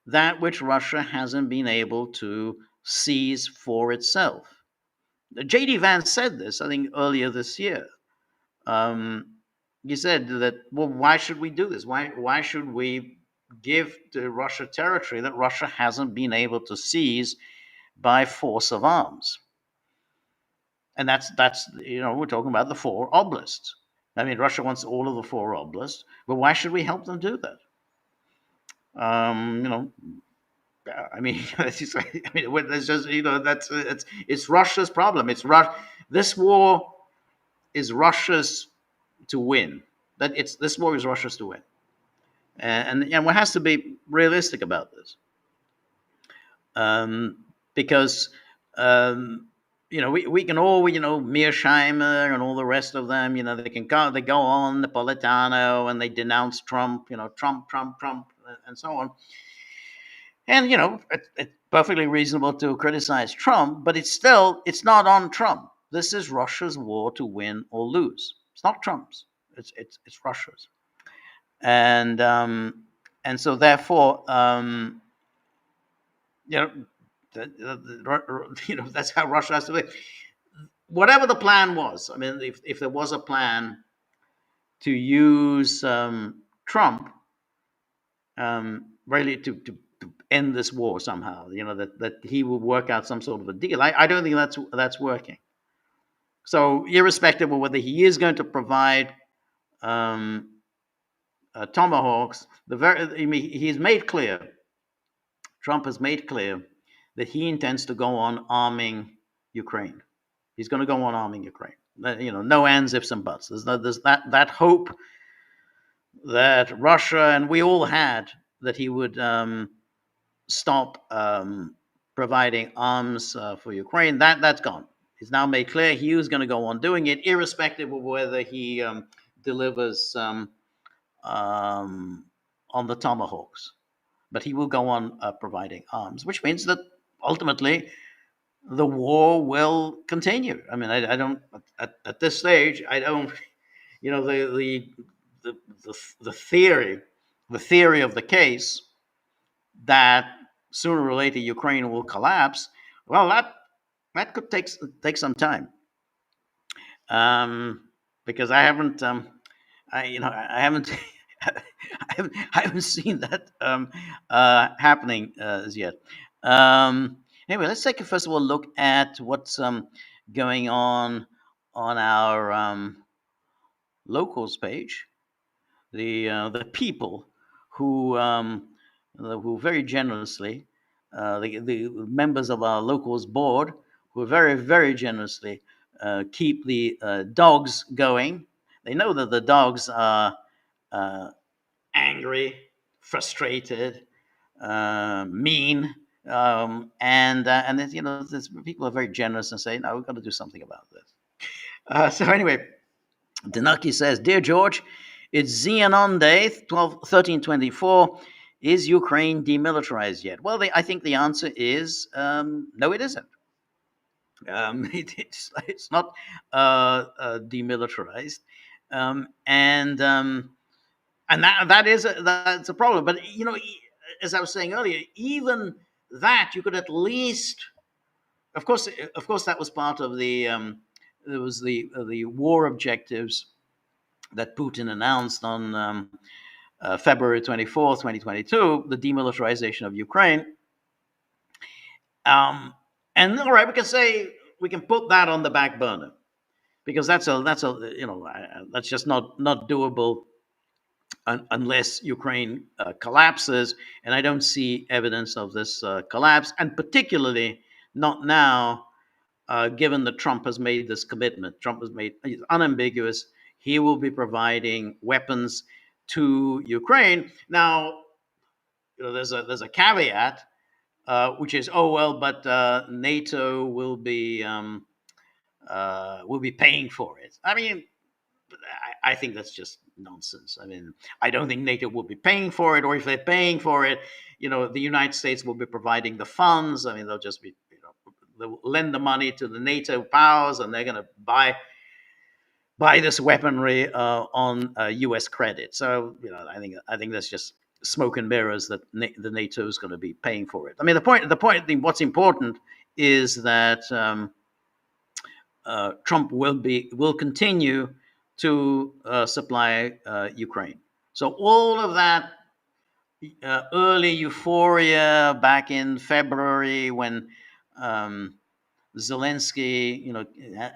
that which Russia hasn't been able to seize for itself? J.D. Vance said this, I think, earlier this year. Um, he said that, well, why should we do this? Why should we give to Russia territory that Russia hasn't been able to seize by force of arms? And that's we're talking about the four oblasts. I mean, Russia wants all of the four oblasts, but why should we help them do that? Um, you know, I mean, it's just it's Russia's problem. This war is Russia's to win. This war is Russia's to win, and one has to be realistic about this, because we can all Mearsheimer and all the rest of them, they go on Napolitano and they denounce Trump, Trump, and so on. And it's perfectly reasonable to criticize Trump, but it's not on Trump. This is Russia's war to win or lose. It's not Trump's. It's Russia's. And so therefore, you know, that's how Russia has to be. Whatever the plan was, I mean, if there was a plan to use Trump, really to end this war somehow. That he will work out some sort of a deal. I don't think that's working. So, irrespective of whether he is going to provide um, tomahawks, I mean, he's made clear. Trump has made clear that he intends to go on arming Ukraine. He's going to go on arming Ukraine. No ands, ifs, and buts. There's that hope that Russia and we all had that he would stop providing arms for Ukraine. That's gone. He's now made clear he was going to go on doing it, irrespective of whether he delivers um, on the tomahawks. But he will go on providing arms, which means that ultimately the war will continue. I mean, I don't at this stage. I don't. You know, the the, the theory of the case that sooner or later Ukraine will collapse. Well, that could take some time, um, because I haven't I haven't seen that happening as yet. Anyway, let's take a first of all look at what's going on our locals page. The people who who very generously, the members of our locals board, who very generously keep the dogs going. They know that the dogs are uh, angry, frustrated, mean, and there's, people are very generous and say, no, we've got to do something about this. So anyway, Danaki says, Dear George, it's Xenon Day, 1324. Is Ukraine demilitarized yet? Well, I think the answer is no, it isn't. It's not demilitarized, and that's a problem. But as I was saying earlier, even that you could at least, of course, that was part of the there was the war objectives that Putin announced on February 24th, 2022, the demilitarization of Ukraine. And all right, we can put that on the back burner because that's just not doable unless Ukraine collapses, and I don't see evidence of this collapse, and particularly not now, given that Trump has made this commitment. Trump has made he's unambiguous. He will be providing weapons to Ukraine. Now, there's a caveat, which is, oh well, but NATO will be paying for it. I mean, I think that's just nonsense. I mean, I don't think NATO will be paying for it, or if they're paying for it, the United States will be providing the funds. I mean, they'll just be, they'll lend the money to the NATO powers, and they're going to buy this weaponry on U.S. credit. So, I think that's just smoke and mirrors that the NATO is going to be paying for it. I mean, what's important is that Trump will continue to supply Ukraine. So all of that early euphoria back in February when Zelensky,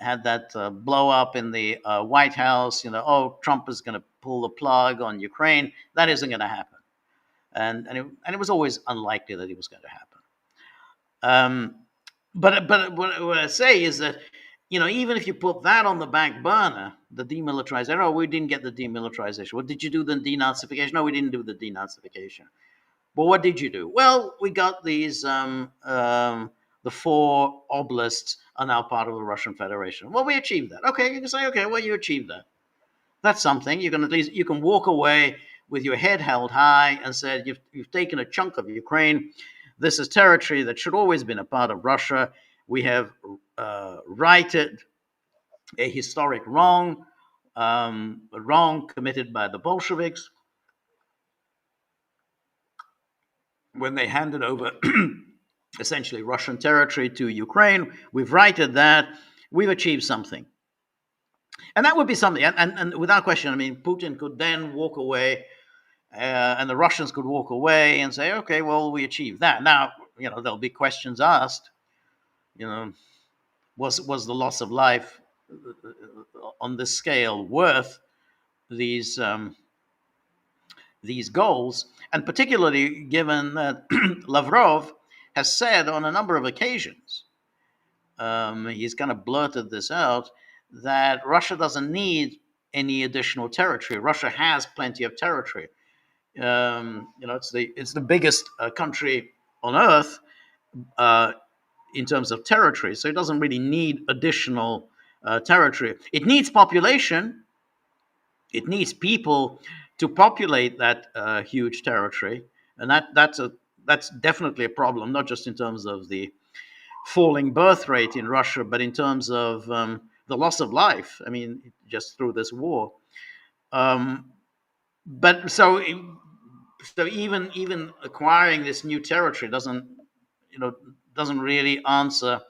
had that blow up in the White House. Oh, Trump is going to pull the plug on Ukraine. That isn't going to happen, and it was always unlikely that it was going to happen. But what I say is that, even if you put that on the back burner, the demilitarization, oh, we didn't get the demilitarization. What did you do? The denazification? No, we didn't do the denazification. But what did you do? Well, we got these, the 4 oblasts are now part of the Russian Federation. Well, we achieved that. Okay, you can say, okay, well, you achieved that. That's something. You can walk away with your head held high and said, you've taken a chunk of Ukraine. This is territory that should always been a part of Russia. We have righted a historic wrong, a wrong committed by the Bolsheviks when they handed over essentially Russian territory to Ukraine. We've righted that. We've achieved something. And that would be something. And without question, I mean, Putin could then walk away and the Russians could walk away and say, okay, well, we achieved that. Now, there'll be questions asked. You know, was the loss of life on this scale worth these these goals? And particularly given that Lavrov has said on a number of occasions, he's kind of blurted this out, that Russia doesn't need any additional territory. Russia has plenty of territory. It's the biggest country on earth uh, in terms of territory, so it doesn't really need additional territory. It needs population. It needs people to populate that huge territory, and that's definitely a problem, not just in terms of the falling birth rate in Russia, but in terms of the loss of life. I mean, just through this war. Um, but so even acquiring this new territory doesn't really answer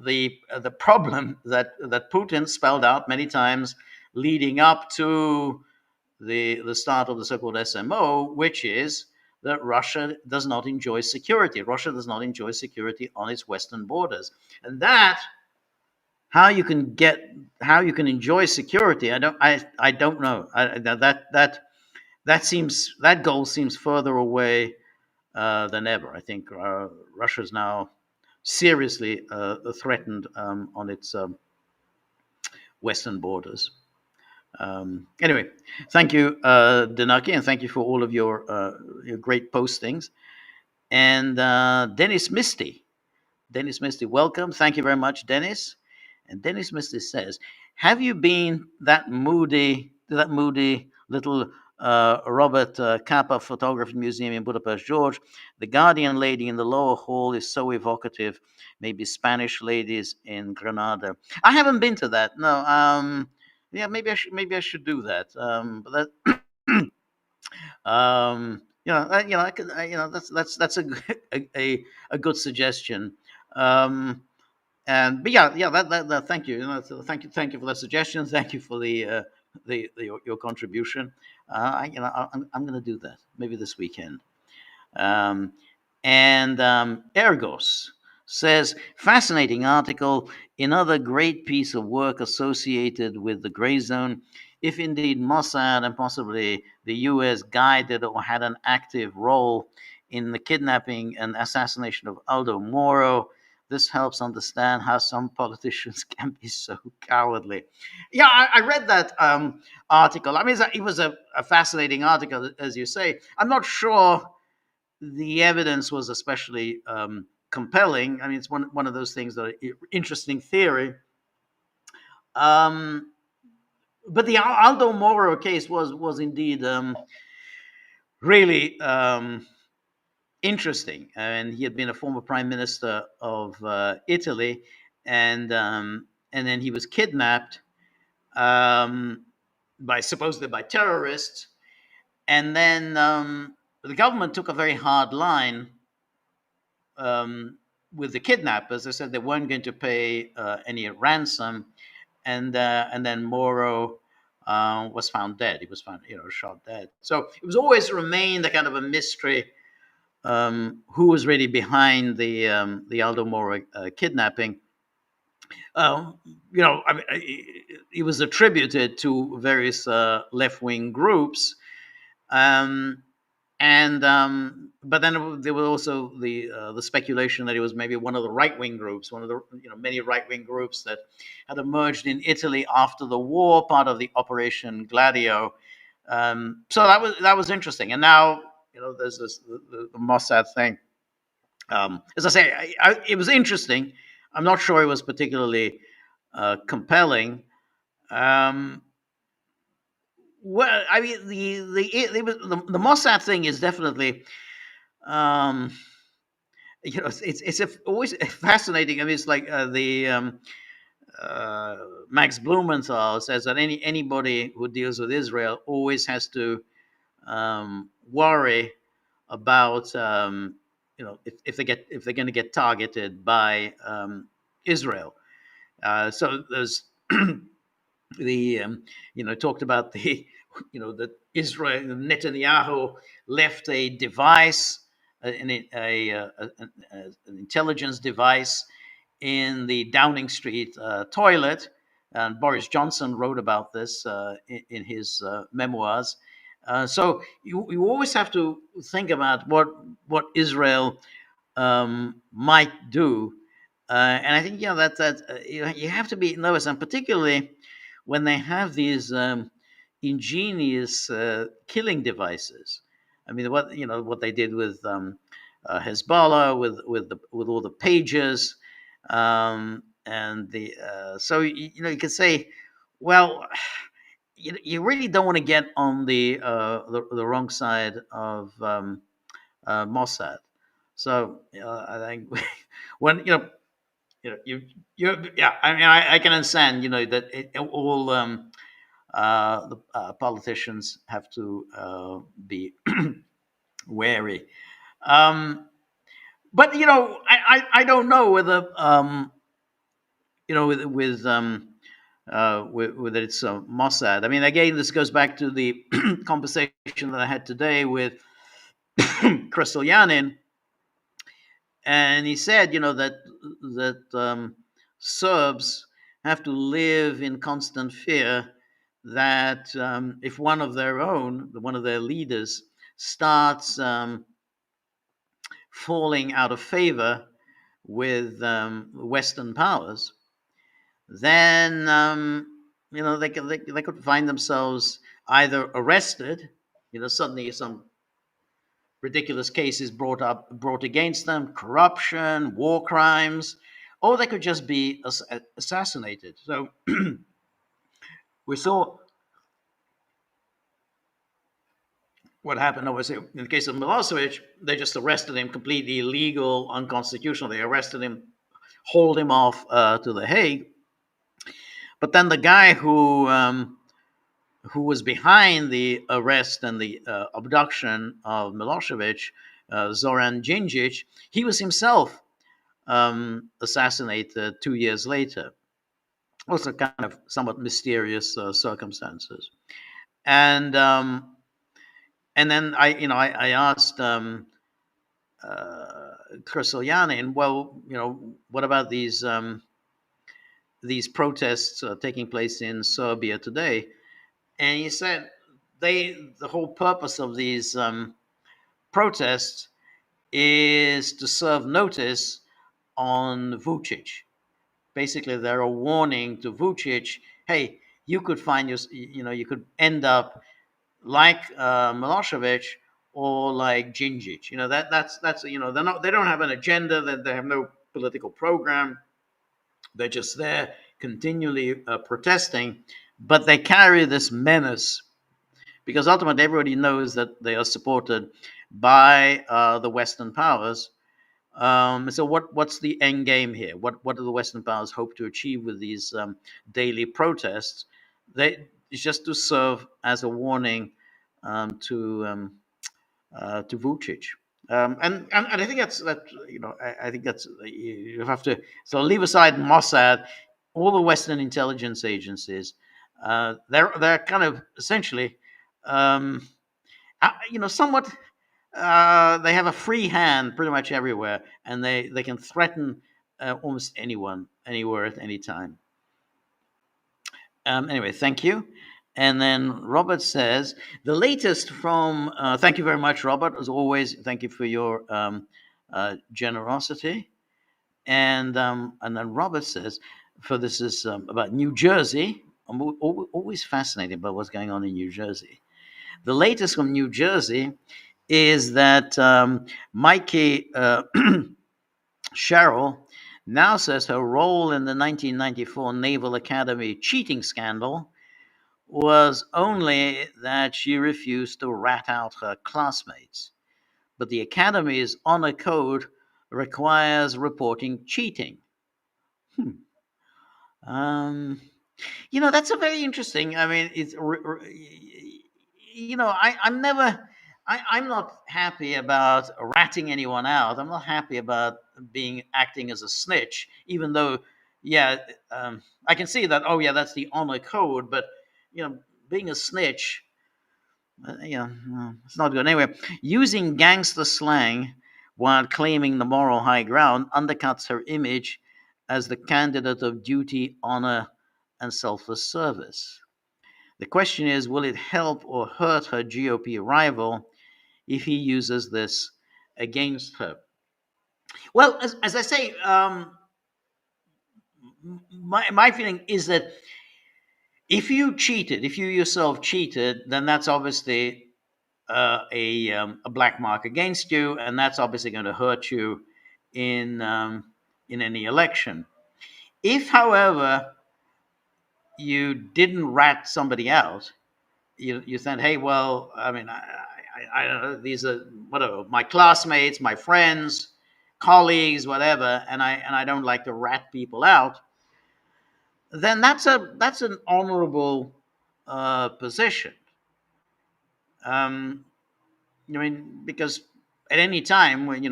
the problem that Putin spelled out many times leading up to the start of the so-called SMO, which is that Russia does not enjoy security. Russia does not enjoy security on its western borders, and that how you can get how you can enjoy security. I don't know. That goal seems further away than ever. I think Russia is now seriously threatened on its western borders. Anyway, thank you, Denaki, and thank you for all of your great postings. And Dennis Misty. Dennis Misty, welcome. Thank you very much, Dennis. And Dennis Misty says, "Have you been that moody little Robert Capa Photography Museum in Budapest, George? The Guardian lady in the lower hall is so evocative. Maybe Spanish ladies in Granada. I haven't been to that. No. Yeah, maybe I should do that. But that, I could, that's a good suggestion. Um, and but yeah, that thank you. Thank you for that suggestion. Thank you for your contribution. I'm going to do that maybe this weekend. Um, and Ergos says, fascinating article. Another great piece of work associated with the gray zone. If indeed Mossad and possibly the US guided or had an active role in the kidnapping and assassination of Aldo Moro, this helps understand how some politicians can be so cowardly. Yeah, I read that article. I mean, it was a fascinating article, as you say. I'm not sure the evidence was especially compelling. I mean, it's one of those things that are interesting theory. Um, but the Aldo Moro case was indeed really interesting, and he had been a former prime minister of Italy, and then he was kidnapped um, by supposedly by terrorists, and then the government took a very hard line um, with the kidnappers. They said they weren't going to pay any ransom, and then Moro was found dead. He was found, shot dead. So it was always remained a kind of a mystery who was really behind the Aldo Moro kidnapping. Um, I mean, it was attributed to various left wing groups. Um, and but then there was also the speculation that it was maybe one of the right wing groups, one of the many right wing groups that had emerged in Italy after the war, part of the Operation Gladio. So that was interesting. And now there's this the Mossad thing. As I say, it was interesting. I'm not sure it was particularly compelling. Um, well, I mean, the Mossad thing is definitely um, always fascinating. I mean, it's like the uh, Max Blumenthal says that anybody who deals with Israel always has to worry about if they're going to get targeted by Israel. So there's the talked about the that Israel Netanyahu left a device, an intelligence device in the Downing Street toilet. And Boris Johnson wrote about this in his memoirs. So you always have to think about what Israel might do. And I think you have to be nervous, and particularly when they have these ingenious killing devices. I mean, what they did with Hezbollah, with all the pages, and the so you could say, well, you really don't want to get on the wrong side of Mossad. So I think when yeah, I mean, I can understand, that all the politicians have to be wary. Um, but I don't know whether with whether it's Mossad. I mean, again, this goes back to the conversation that I had today with Crystal Yanin, and he said, that Serbs have to live in constant fear that if one of their leaders, starts falling out of favor with Western powers, then they could find themselves either arrested, suddenly some ridiculous cases brought against them, corruption, war crimes, or they could just be assassinated. So we saw what happened, obviously, in the case of Milosevic. They just arrested him, completely illegal, unconstitutional. They arrested him, hauled him off to The Hague. But then the guy who was behind the arrest and the abduction of Milosevic, Zoran Djindjic, he was himself assassinated 2 years later. Also, kind of somewhat mysterious circumstances. And and then I asked Krassilyanin, well, what about these protests taking place in Serbia today? And he said the whole purpose of these protests is to serve notice on Vucic. Basically, they're a warning to Vucic. Hey, you could you could end up like Milosevic or like Djindjic. That's they don't have an agenda. They have no political program. They're just there continually protesting, but they carry this menace because ultimately everybody knows that they are supported by the Western powers. So what's the end game here? What do the Western powers hope to achieve with these daily protests? It's just to serve as a warning to Vucic. And I think I think that's you have to so leave aside Mossad, all the Western intelligence agencies. They're kind of essentially somewhat they have a free hand pretty much everywhere, and they can threaten almost anyone, anywhere, at any time. Anyway, thank you. And then Robert says the latest from. Thank you very much, Robert. As always, thank you for your generosity. And then Robert says, for this is about New Jersey. I'm always fascinated by what's going on in New Jersey. The latest from New Jersey is that Mikey Sherrill now says her role in the 1994 Naval Academy cheating scandal was only that she refused to rat out her classmates. But the Academy's honor code requires reporting cheating. Hmm. Um, that's a very interesting. I mean, I'm never. I'm not happy about ratting anyone out. I'm not happy about acting as a snitch, even though, yeah, I can see that. Oh, yeah, that's the honor code. But being a snitch, it's not good. Anyway, using gangster slang while claiming the moral high ground undercuts her image as the candidate of duty, honor, and selfless service. The question is, will it help or hurt her GOP rival if he uses this against her? Well, as I say, my feeling is that if you cheated, if you yourself cheated, then that's obviously a black mark against you, and that's obviously going to hurt you in in any election. If, however, you didn't rat somebody out, you said, "Hey, well, I mean, I don't know, these are whatever my classmates, my friends, colleagues, whatever, and I don't like to rat people out," then that's an honorable position. Um, I mean, because at any time, when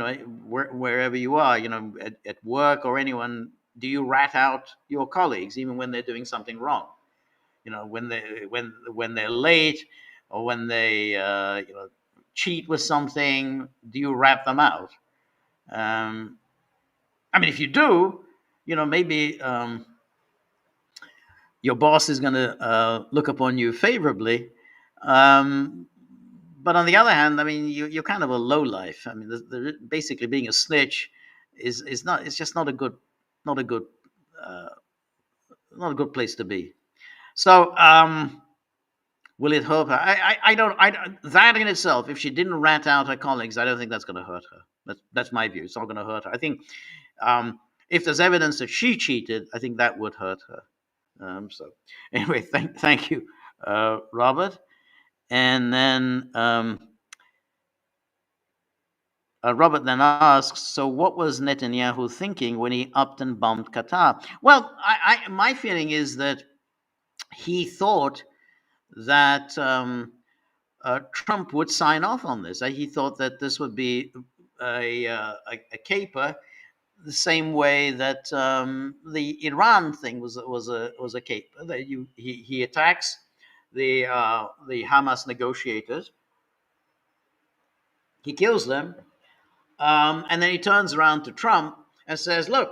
wherever you are, at work or anyone, do you rat out your colleagues even when they're doing something wrong? When they're late or when they cheat with something, do you rat them out? Um, I mean, if you do, maybe your boss is going to look upon you favorably. Um, but on the other hand, I mean, you're kind of a low life. I mean, basically being a snitch is not. It's just not a good, uh, not a good place to be. So, will it hurt her? That in itself, if she didn't rat out her colleagues, I don't think that's going to hurt her. That's my view. It's not going to hurt her. I think if there's evidence that she cheated, I think that would hurt her. So, anyway, thank you, Robert. And then Robert then asks, so what was Netanyahu thinking when he upped and bombed Qatar? Well, my feeling is that he thought that Trump would sign off on this. He thought that this would be a caper, the same way that the Iran thing was a caper. That he attacks the Hamas negotiators, he kills them, and then he turns around to Trump and says, "Look,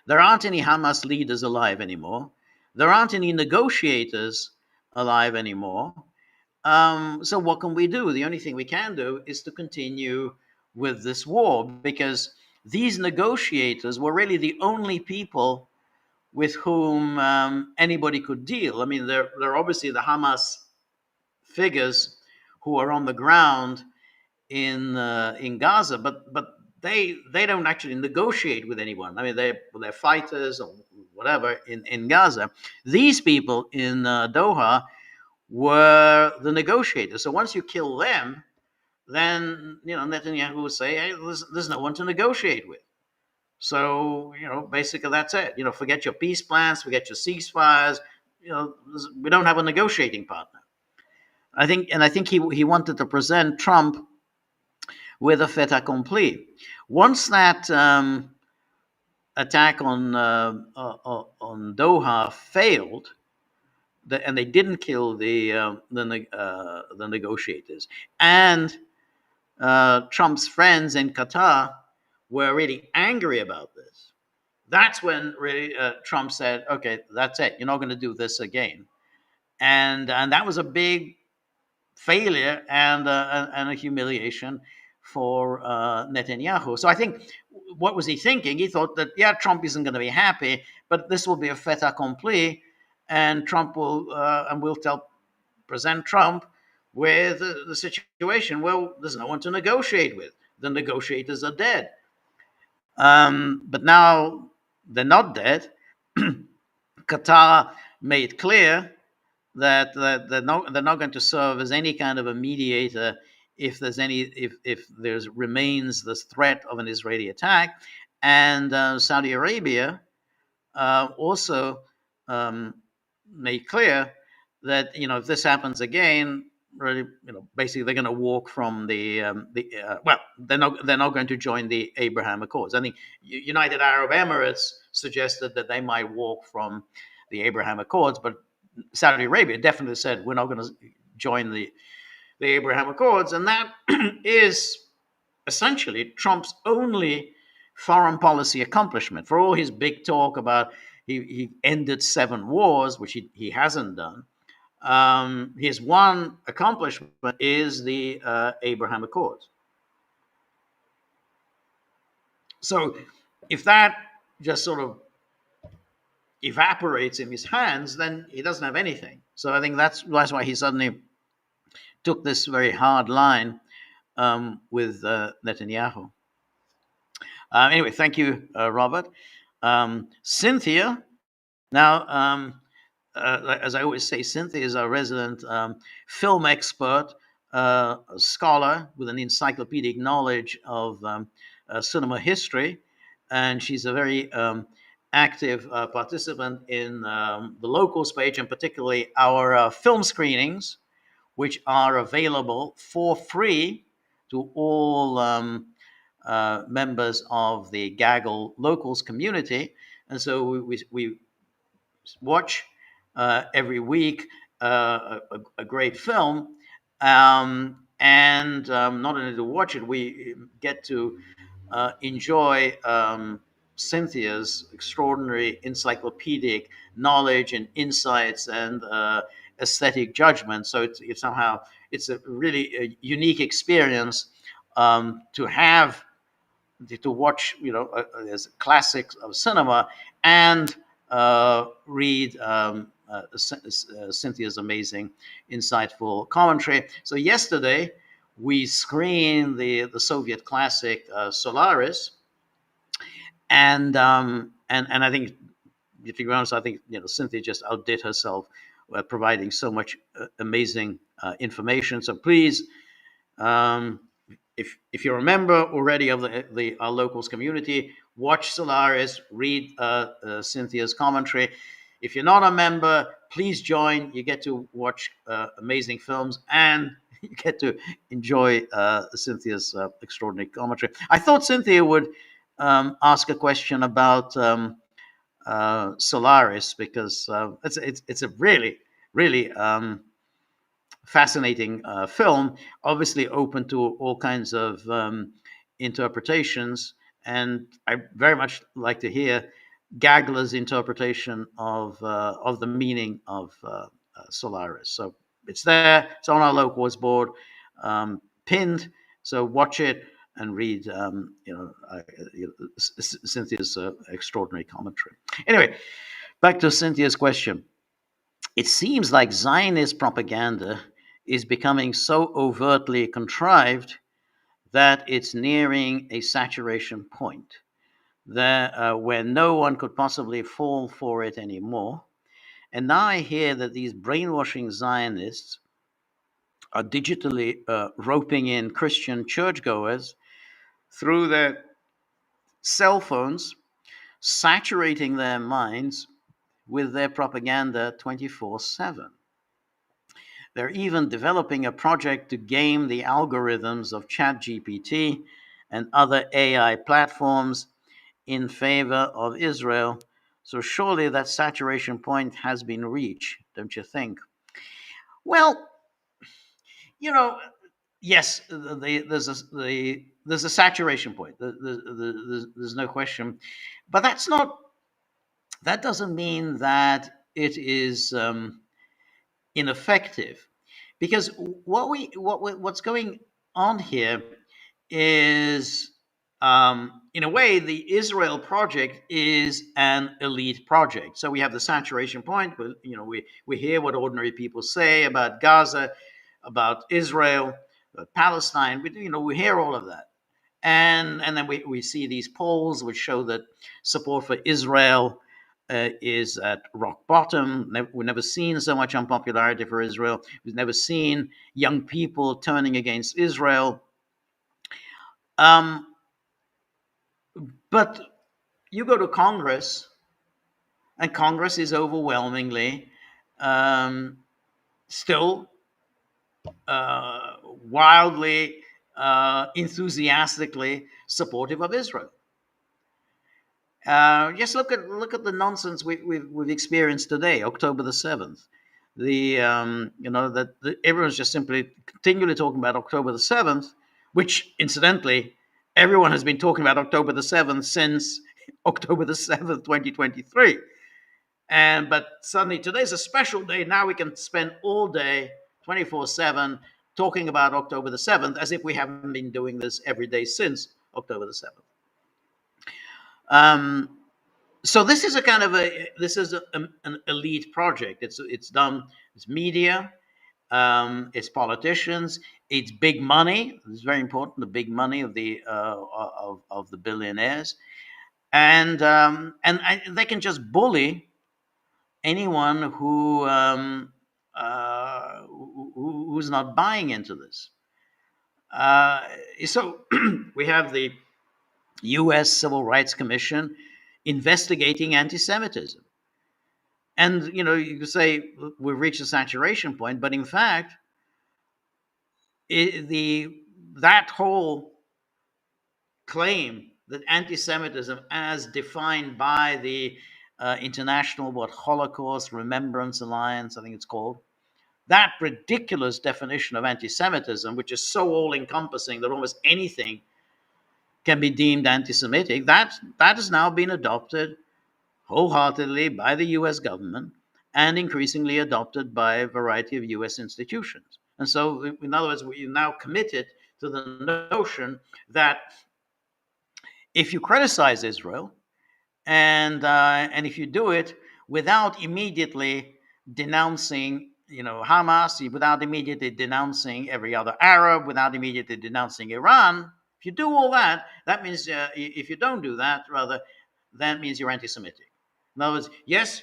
there aren't any Hamas leaders alive anymore. There aren't any negotiators alive anymore. So what can we do? The only thing we can do is to continue with this war because these negotiators were really the only people with whom anybody could deal. I mean, they're obviously the Hamas figures who are on the ground in Gaza, but they don't actually negotiate with anyone. I mean, they're fighters or whatever in Gaza. These people in Doha were the negotiators. So once you kill them, then Netanyahu will say, "Hey, there's no one to negotiate with." So basically that's it. Forget your peace plans, forget your ceasefires. We don't have a negotiating partner. I think he wanted to present Trump with a fait accompli. Once that attack on Doha failed, and they didn't kill the negotiators, and Trump's friends in Qatar were really angry about this. That's when really Trump said, "Okay, that's it. You're not going to do this again," and that was a big failure and a humiliation for Netanyahu. So I think what was he thinking? He thought that Trump isn't going to be happy, but this will be a fait accompli, and Trump will and we'll present Trump with the situation. Well, there's no one to negotiate with. The negotiators are dead. But now they're not dead. Qatar made clear that they're not going to serve as any kind of a mediator if there's remains this threat of an Israeli attack, and Saudi Arabia also made clear that if this happens again, really, basically they're going to walk from well, they're not going to join the Abraham Accords. I think United Arab Emirates suggested that they might walk from the Abraham Accords, but Saudi Arabia definitely said we're not going to join the Abraham Accords, and that is essentially Trump's only foreign policy accomplishment. For all his big talk about he ended 7 wars, which he hasn't done, his one accomplishment is the Abraham Accords. So if that just sort of evaporates in his hands, then he doesn't have anything. So I think that's why he suddenly took this very hard line with Netanyahu. Anyway, thank you, Robert. Cynthia. Now, as I always say, Cynthia is our resident film expert, a scholar with an encyclopedic knowledge of cinema history, and she's a very active participant in the locals page, and particularly our film screenings, which are available for free to all members of the Gaggle locals community. And so we watch every week a great film. And not only to watch it, we get to enjoy Cynthia's extraordinary encyclopedic knowledge and insights and aesthetic judgment. So it's somehow it's a really a unique experience to have to watch, there's classics of cinema and read Cynthia's amazing, insightful commentary. So yesterday we screened the Soviet classic Solaris, and I think, to be honest, I think Cynthia just outdid herself, providing so much amazing information. So please, if you're a member already of our locals community, watch Solaris, read Cynthia's commentary. If you're not a member, please join. You get to watch amazing films, and you get to enjoy Cynthia's extraordinary commentary. I thought Cynthia would ask a question about Solaris, because it's a really fascinating film, obviously open to all kinds of interpretations. And I very much like to hear Gaggler's interpretation of the meaning of Solaris. So it's there. It's on our locals board, pinned. So watch it and read, Cynthia's extraordinary commentary. Anyway, back to Cynthia's question. It seems like Zionist propaganda is becoming so overtly contrived that it's nearing a saturation point where no one could possibly fall for it anymore. And now I hear that these brainwashing Zionists are digitally roping in Christian churchgoers through their cell phones, saturating their minds with their propaganda 24/7. They're even developing a project to game the algorithms of ChatGPT and other AI platforms in favor of Israel. So surely that saturation point has been reached, don't you think? Well, yes, there's a saturation point. There's no question, but that doesn't mean that it is ineffective, because what's going on here is, in a way, the Israel project is an elite project. So we have the saturation point, but we hear what ordinary people say about Gaza, about Israel, about Palestine. We hear all of that, and then we see these polls which show that support for Israel is at rock bottom. We've never seen so much unpopularity for Israel. We've never seen young people turning against Israel. But you go to Congress, and Congress is overwhelmingly still wildly, enthusiastically supportive of Israel. Just look at the nonsense we've experienced today, October the 7th. everyone's just simply continually talking about October the 7th, which incidentally everyone has been talking about October the 7th since October the 7th, 2023. And but suddenly today's a special day. Now we can spend all day 24/7 talking about October the 7th as if we haven't been doing this every day since October the 7th. Um, so this is a kind of a this is an elite project. It's done. It's media. It's politicians. It's big money. It's very important. The big money of of the billionaires, and they can just bully anyone who's not buying into this. Uh, so we have the U.S. Civil Rights Commission investigating anti-Semitism. And you could say we've reached a saturation point, but in fact, the that whole claim that anti-Semitism, as defined by the International Holocaust Remembrance Alliance, I think it's called, that ridiculous definition of anti-Semitism, which is so all-encompassing that almost anything can be deemed anti-Semitic, that has now been adopted wholeheartedly by the U.S. government and increasingly adopted by a variety of U.S. institutions. And so, in other words, we're now committed to the notion that if you criticize Israel, and if you do it without immediately denouncing, Hamas, without immediately denouncing every other Arab, without immediately denouncing Iran, if you do all that, that means if you don't do that, rather, that means you're anti-Semitic. In other words, yes,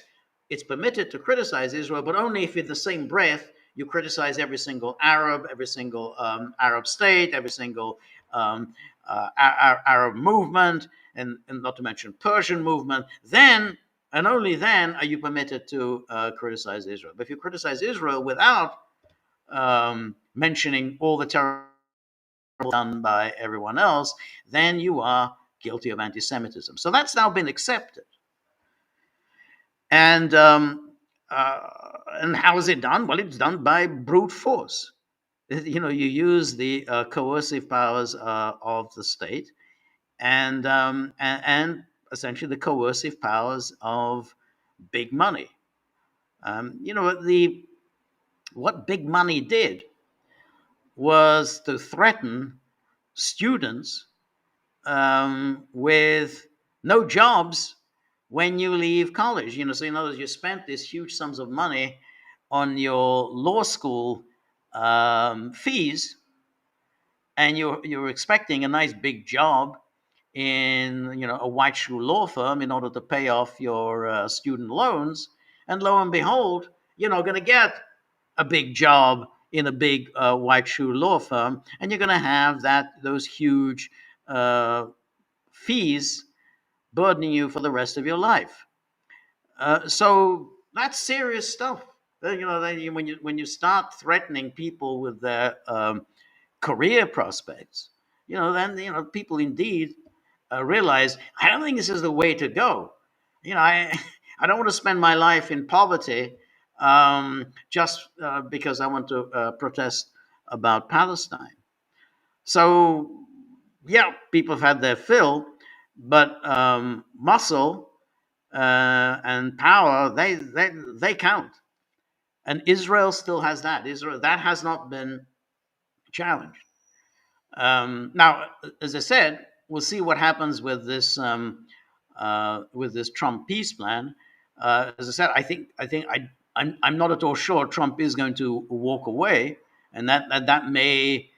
it's permitted to criticize Israel, but only if in the same breath you criticize every single Arab, every single Arab state, every single um, Arab movement, and not to mention Persian movement, then and only then are you permitted to criticize Israel. But if you criticize Israel without mentioning all the terrible done by everyone else, then you are guilty of anti-Semitism. So that's now been accepted. And uh, and how is it done? Well, it's done by brute force. You use the coercive powers of the state, and essentially the coercive powers of big money. The what big money did was to threaten students with no jobs when you leave college. So in other words, you spent these huge sums of money on your law school fees, and you're expecting a nice big job in a white shoe law firm in order to pay off your student loans, and lo and behold, you're not going to get a big job in a big white shoe law firm, and you're going to have those huge uh, fees burdening you for the rest of your life. So that's serious stuff. When you start threatening people with their career prospects, then people indeed realize, I don't think this is the way to go. I I don't want to spend my life in poverty just because I want to protest about Palestine. So yeah, people have had their fill, but muscle and power, they count, and Israel still has that. Israel that has not been challenged. Now, as I said, we'll see what happens with this Trump peace plan. As I said, I'm not at all sure Trump is going to walk away, and that may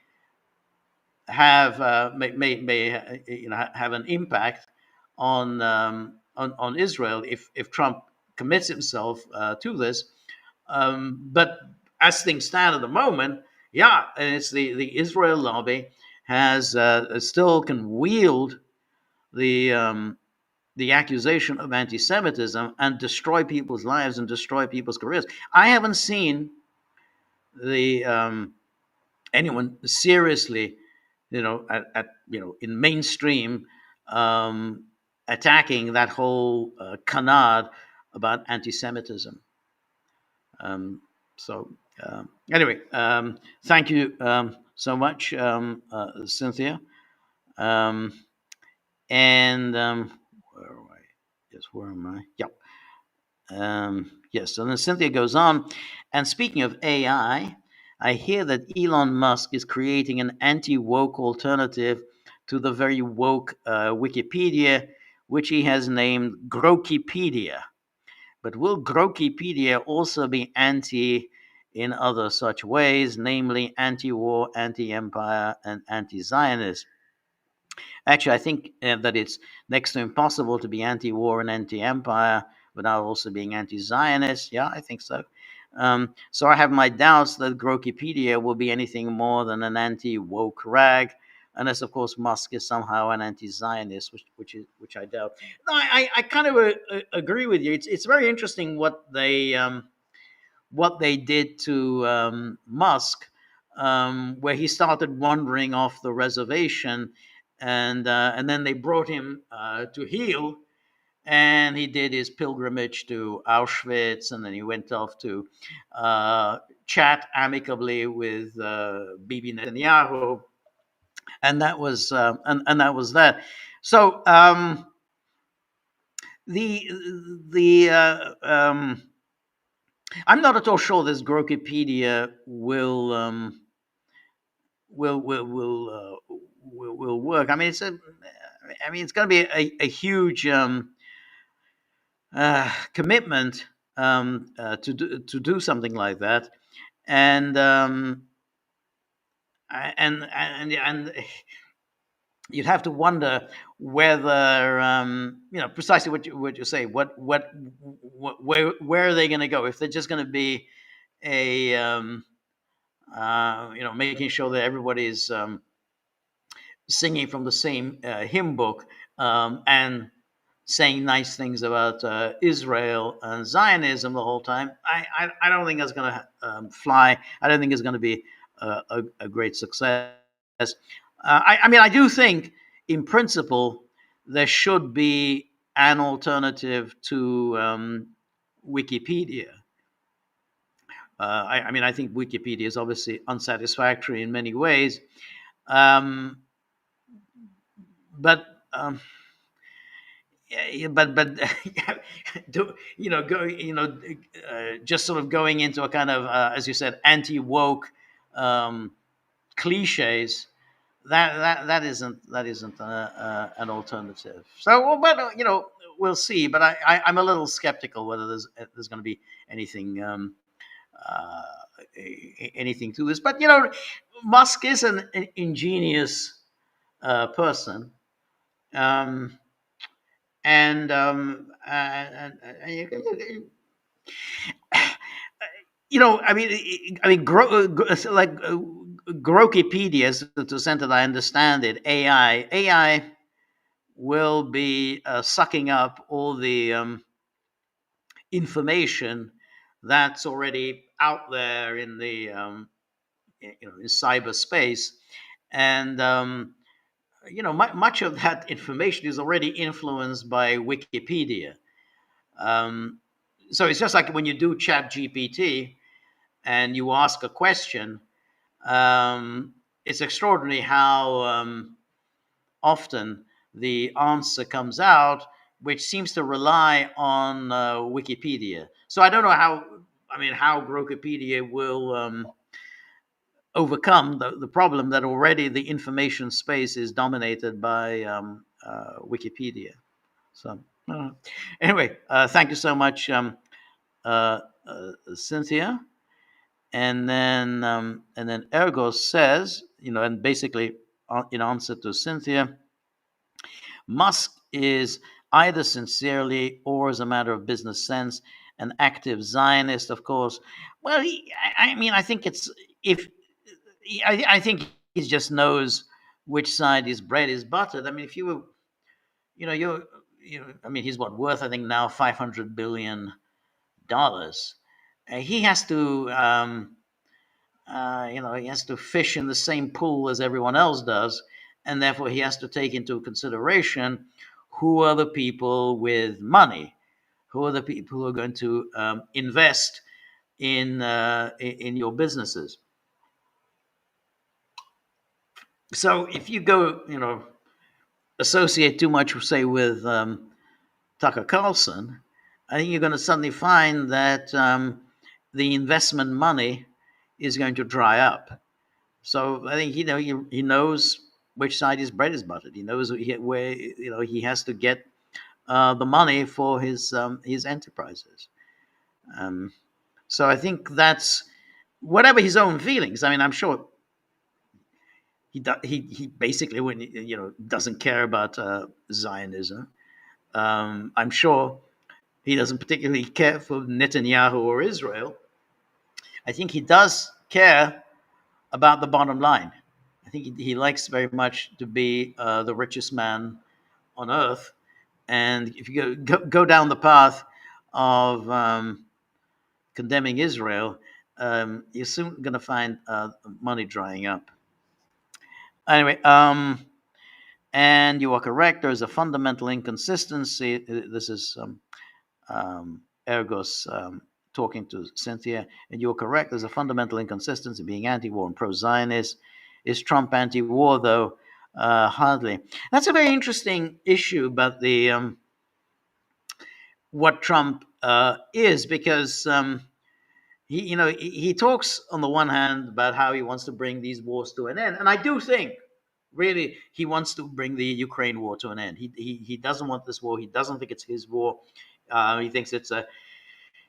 have an impact on Israel if Trump commits himself to this. But as things stand at the moment, yeah, it's the Israel lobby has still can wield the the accusation of anti-Semitism and destroy people's lives and destroy people's careers. I haven't seen the anyone seriously, in mainstream um, attacking that whole canard about anti-Semitism. Um, So anyway, thank you so much, Cynthia. Um, and where am I? Yes, where am I? Yeah. Yes. So then Cynthia goes on, and speaking of AI, I hear that Elon Musk is creating an anti-woke alternative to the very woke Wikipedia, which he has named Grokipedia. But will Grokipedia also be anti in other such ways, namely anti war, anti empire, and anti Zionist? Actually, I think that it's next to impossible to be anti war and anti empire without also being anti Zionist. Yeah, I think so. So I have my doubts that Grokipedia will be anything more than an anti woke rag. Unless, of course, Musk is somehow an anti-Zionist, which I doubt. No, I kind of agree with you. It's very interesting what they did to Musk, where he started wandering off the reservation, and then they brought him to heel, and he did his pilgrimage to Auschwitz, and then he went off to uh, chat amicably with Bibi Netanyahu, and that was that. So the the I'm not at all sure this Grokipedia will work. I mean, it's going to be a huge commitment to do something like that, and and you'd have to wonder whether precisely what you say. What where are they going to go if they're just going to be a making sure that everybody's singing from the same hymn book, and saying nice things about Israel and Zionism the whole time. I don't think that's going to fly. I don't think it's going to be a great success. I mean, I do think, in principle, there should be an alternative to Wikipedia. I mean, I think Wikipedia is obviously unsatisfactory in many ways, um, but but do, go just sort of going into a kind of as you said, anti woke um, cliches. That isn't an alternative. So, well, but we'll see. But I'm a little skeptical whether there's going to be anything uh, anything to this. But Musk is an ingenious person. Um, and like Grokipedia, to the extent that I understand it, AI will be sucking up all the information that's already out there in the in cyberspace, and much of that information is already influenced by Wikipedia. Um, so it's just like when you do Chat GPT and you ask a question, it's extraordinary how often the answer comes out, which seems to rely on Wikipedia. So I don't know how Wikipedia will overcome the problem that already the information space is dominated by Wikipedia. So anyway, thank you so much, Cynthia. And then Ergo says, and basically in answer to Cynthia, Musk is either sincerely or as a matter of business sense an active Zionist, of course. Well, I mean, I think it's if I think he just knows which side his bread is buttered. I mean, if you were, I mean, he's worth, I think now $500 billion. He has to, he has to fish in the same pool as everyone else does, and therefore he has to take into consideration who are the people with money, who are the people who are going to invest in your businesses. So if you go, associate too much, say, with Tucker Carlson, I think you're going to suddenly find that the investment money is going to dry up. So I think he knows which side his bread is buttered. He knows where he has to get the money for his enterprises. Um, so I think that's whatever his own feelings. I mean, I'm sure he basically when doesn't care about Zionism. I'm sure he doesn't particularly care for Netanyahu or Israel. I think he does care about the bottom line. I think he likes very much to be the richest man on earth. And if you go down the path of condemning Israel, you're soon going to find money drying up. Anyway, and you are correct. There is a fundamental inconsistency. This is Ergos talking to Cynthia, and you're correct. There's a fundamental inconsistency being anti-war and pro-Zionist. Is Trump anti-war though? Hardly. That's a very interesting issue about the what Trump is, because he talks on the one hand about how he wants to bring these wars to an end, and I do think really he wants to bring the Ukraine war to an end. He doesn't want this war. He doesn't think it's his war. He thinks it's a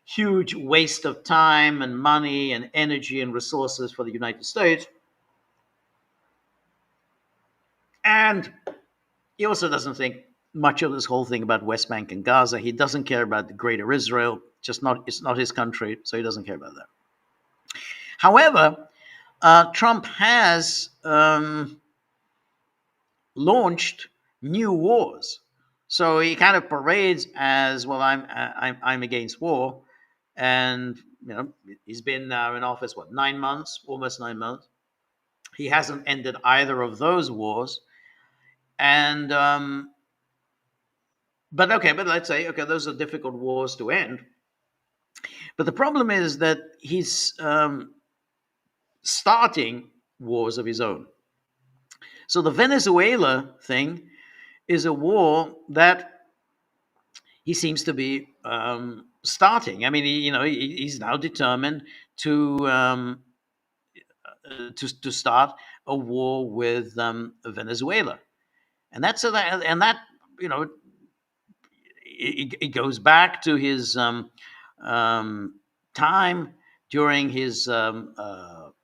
huge waste of time and money and energy and resources for the United States. And he also doesn't think much of this whole thing about West Bank and Gaza. He doesn't care about the greater Israel. It's not his country, so he doesn't care about that. However, Trump has launched new wars. So he kind of parades as, well, I'm against war, and he's been now in office 9 months, almost 9 months. He hasn't ended either of those wars, and but let's say those are difficult wars to end. But the problem is that he's starting wars of his own. So the Venezuela thing is a war that he seems to be starting. I mean, he's now determined to start a war with Venezuela, and that it goes back to his time during his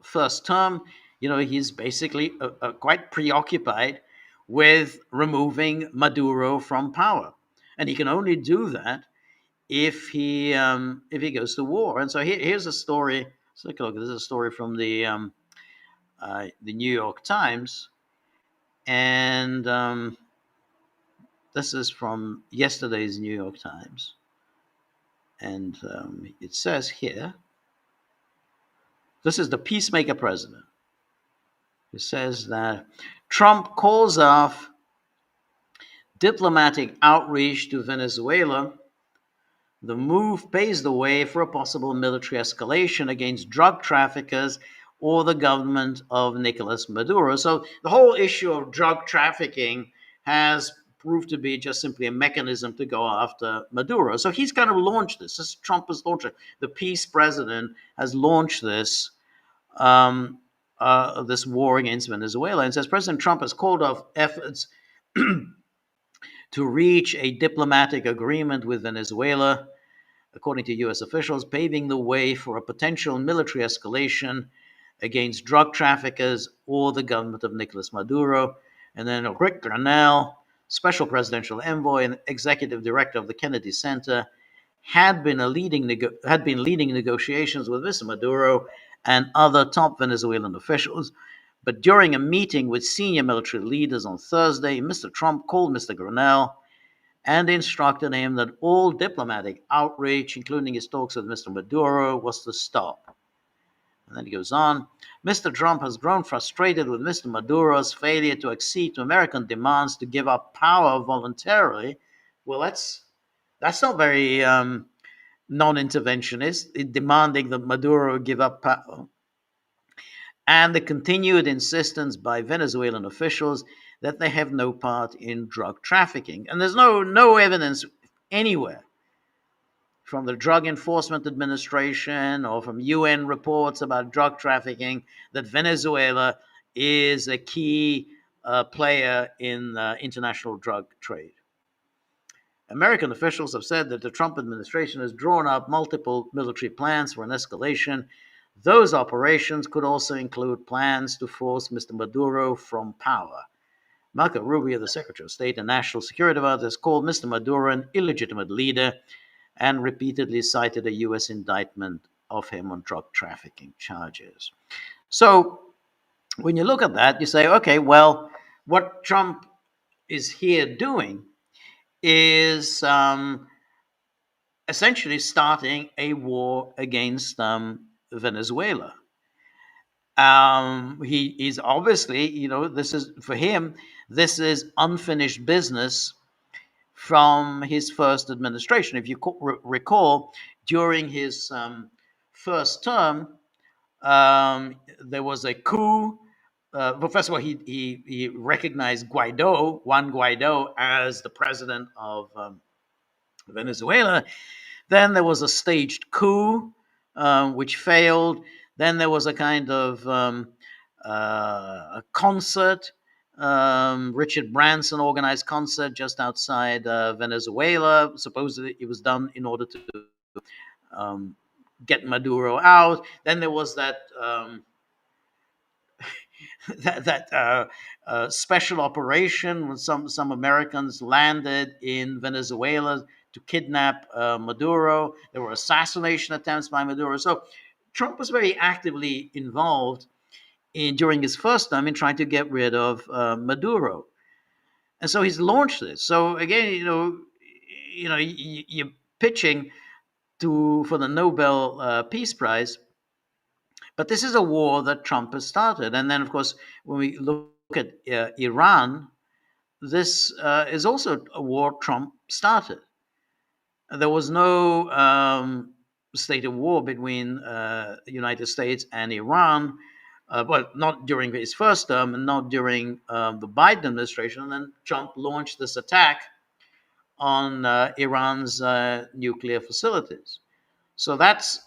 first term. He's basically quite preoccupied with removing Maduro from power, and he can only do that if he goes to war. And so here's a story. Let's take a look. This is a story from the New York Times, and this is from yesterday's New York Times, and it says here, this is the peacemaker president. It says that Trump calls off diplomatic outreach to Venezuela. The move paves the way for a possible military escalation against drug traffickers or the government of Nicolas Maduro. So the whole issue of drug trafficking has proved to be just simply a mechanism to go after Maduro. So he's kind of launched this. Trump has launched it. The peace president has launched this this war against Venezuela, and says President Trump has called off efforts to reach a diplomatic agreement with Venezuela, according to U.S. officials, paving the way for a potential military escalation against drug traffickers or the government of Nicolas Maduro. And then Rick Grenell, special presidential envoy and executive director of the Kennedy Center, had been leading negotiations with Mr. Maduro and other top Venezuelan officials. But during a meeting with senior military leaders on Thursday, Mr. Trump called Mr. Grenell and instructed him that all diplomatic outreach, including his talks with Mr. Maduro, was to stop. And then he goes on, Mr. Trump has grown frustrated with Mr. Maduro's failure to accede to American demands to give up power voluntarily. Well, that's not very non-interventionist, demanding that Maduro give up power, and the continued insistence by Venezuelan officials that they have no part in drug trafficking. And there's no evidence anywhere from the Drug Enforcement Administration or from UN reports about drug trafficking that Venezuela is a key player in international drug trade. American officials have said that the Trump administration has drawn up multiple military plans for an escalation. Those operations could also include plans to force Mr. Maduro from power. Marco Rubio, the Secretary of State and National Security Advisor, has called Mr. Maduro an illegitimate leader and repeatedly cited a U.S. indictment of him on drug trafficking charges. So when you look at that, you say, okay, well, what Trump is here doing is essentially starting a war against Venezuela. He is obviously, this is for him, this is unfinished business from his first administration. If you recall, during his first term, there was a coup. Well, first of all, he recognized Juan Guaido, as the president of Venezuela. Then there was a staged coup, which failed. Then there was a kind of a concert. Richard Branson organized concert just outside Venezuela. Supposedly, it was done in order to um, get Maduro out. Then there was that special operation when some Americans landed in Venezuela to kidnap Maduro. There were assassination attempts by Maduro. So Trump was very actively involved during his first term in trying to get rid of Maduro, and so he's launched this. So again, you're pitching to for the Nobel Peace Prize, but this is a war that Trump has started. And then, of course, when we look at Iran, this is also a war Trump started. There was no state of war between the United States and Iran, well, not during his first term and not during the Biden administration. And then Trump launched this attack on Iran's nuclear facilities. So that's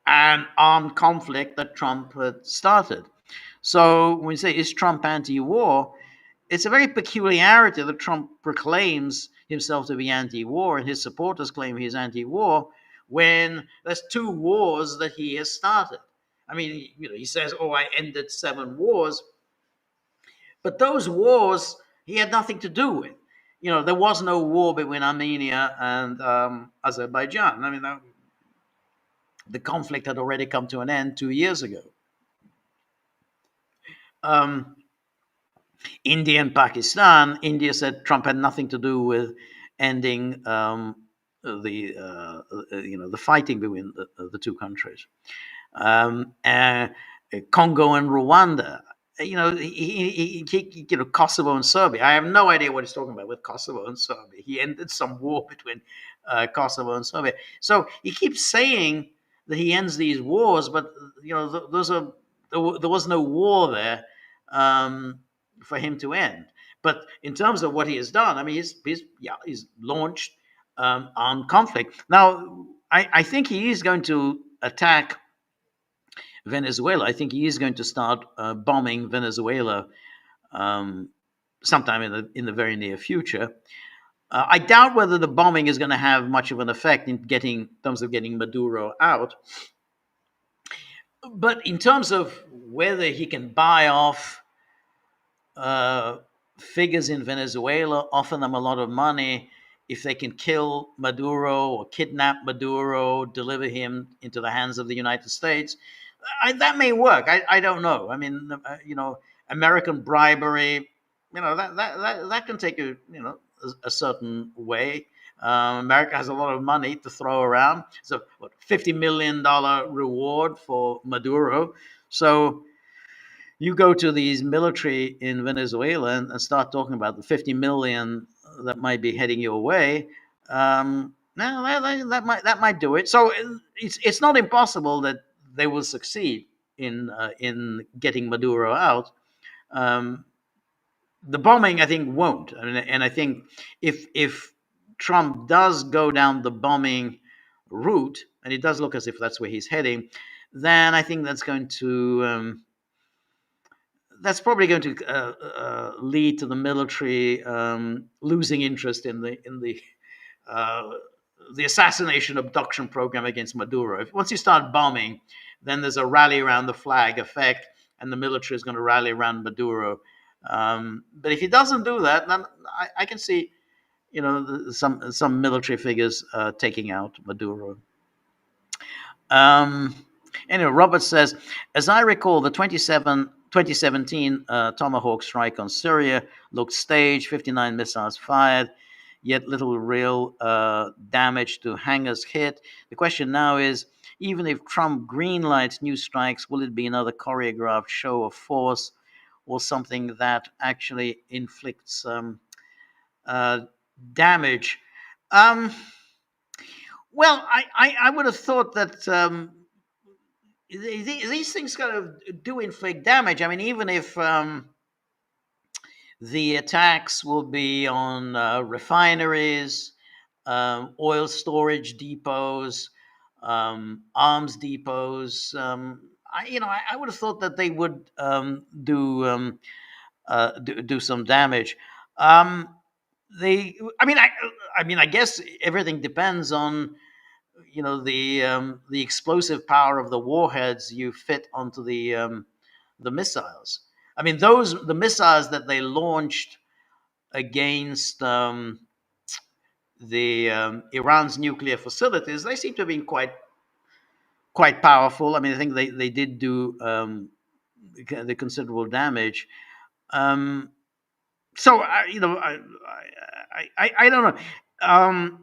an armed conflict that Trump had started. So when you say, is Trump anti war? It's a very peculiarity that Trump proclaims himself to be anti war and his supporters claim he's anti war when there's two wars that he has started. I mean, he says, oh, I ended 7 wars, but those wars he had nothing to do with. There was no war between Armenia and Azerbaijan. I mean, the conflict had already come to an end 2 years ago. Um, India and Pakistan. India said Trump had nothing to do with ending the fighting between the two countries. Congo and Rwanda. Kosovo and Serbia. I have no idea what he's talking about with Kosovo and Serbia. He ended some war between Kosovo and Serbia. So he keeps saying that he ends these wars, but there was no war there for him to end. But in terms of what he has done, I mean, he's launched armed conflict. Now, I think he is going to attack Venezuela. I think he is going to start bombing Venezuela sometime in the very near future. I doubt whether the bombing is going to have much of an effect in terms of getting Maduro out. But in terms of whether he can buy off uh, figures in Venezuela, offer them a lot of money if they can kill Maduro or kidnap Maduro, deliver him into the hands of the United States. That may work. I don't know. I mean, American bribery, that can take a certain way. America has a lot of money to throw around. So, what, $50 million reward for Maduro. So you go to these military in Venezuela and start talking about the 50 million that might be heading your way. No, that might do it. So it's not impossible that they will succeed in getting Maduro out. Um, the bombing, I think, won't. And I think if Trump does go down the bombing route, and it does look as if that's where he's heading, then I think that's probably going to lead to the military losing interest uh, the assassination abduction program against Maduro. Once you start bombing, then there's a rally around the flag effect, and the military is going to rally around Maduro. But if he doesn't do that, then I can see, some military figures taking out Maduro. Um, anyway, Robert says, as I recall, the 2017 Tomahawk strike on Syria looked staged, 59 missiles fired, yet little real damage to hangars hit. The question now is, even if Trump greenlights new strikes, will it be another choreographed show of force or something that actually inflicts uh, damage? Um, well, I would have thought that these things kind of do inflict damage. I mean, even if the attacks will be on refineries, oil storage depots, arms depots. I would have thought that they would do some damage. Um, I guess everything depends on the explosive power of the warheads you fit onto the missiles. I mean, the missiles that they launched against the Iran's nuclear facilities, they seem to have been quite powerful. I mean, I think they did do the considerable damage. Um, so I don't know.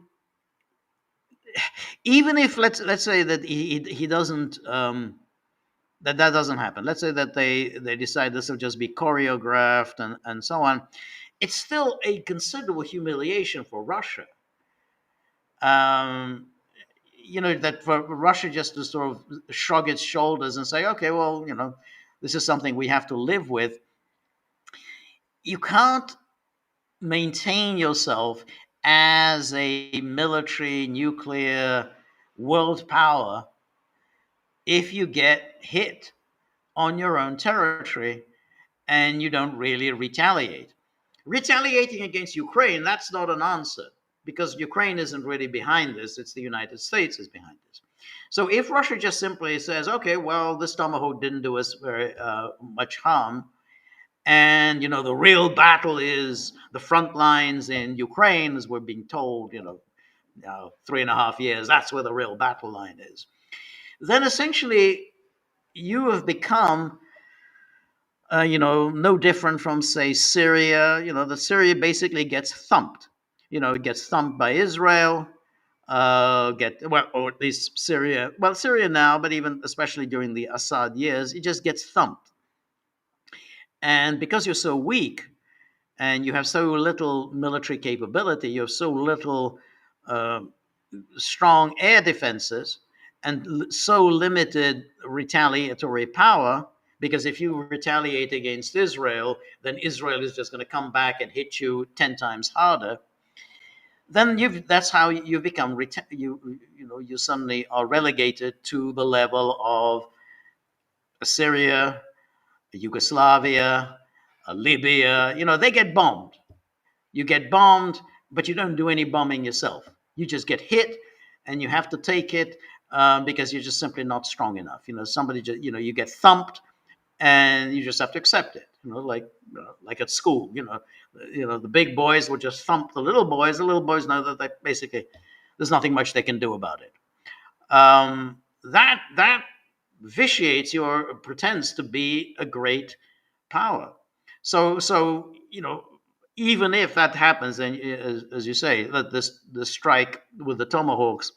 Even if let's say that he doesn't that doesn't happen. Let's say that they decide this will just be choreographed and so on. It's still a considerable humiliation for Russia. Um, that for Russia just to sort of shrug its shoulders and say, okay, well, this is something we have to live with. You can't maintain yourself as a military nuclear world power if you get hit on your own territory and you don't really retaliate. Retaliating against Ukraine, that's not an answer because Ukraine isn't really behind this. It's the United States is behind this. So if Russia just simply says, okay, well, this tomahawk didn't do us very much harm, and the real battle is the front lines in Ukraine, as we're being told, now 3.5 years, that's where the real battle line is. Then essentially you have become no different from, say, Syria. The Syria basically gets thumped. It gets thumped by Israel. Or at least Syria. Well, Syria now, but even especially during the Assad years, it just gets thumped. And because you're so weak, and you have so little military capability, you have so little uh, strong air defenses, and so limited retaliatory power, because if you retaliate against Israel, then Israel is just going to come back and hit you 10 times harder. Then that's how you become you suddenly are relegated to the level of Syria, Yugoslavia, Libya. They get bombed. You get bombed, but you don't do any bombing yourself. You just get hit, and you have to take it because you're just simply not strong enough. Somebody just you get thumped, and you just have to accept it. Like at school. The big boys will just thump the little boys. The little boys know that basically there's nothing much they can do about it. That vitiates your pretense to be a great power. So even if that happens, and as you say, that the strike with the tomahawks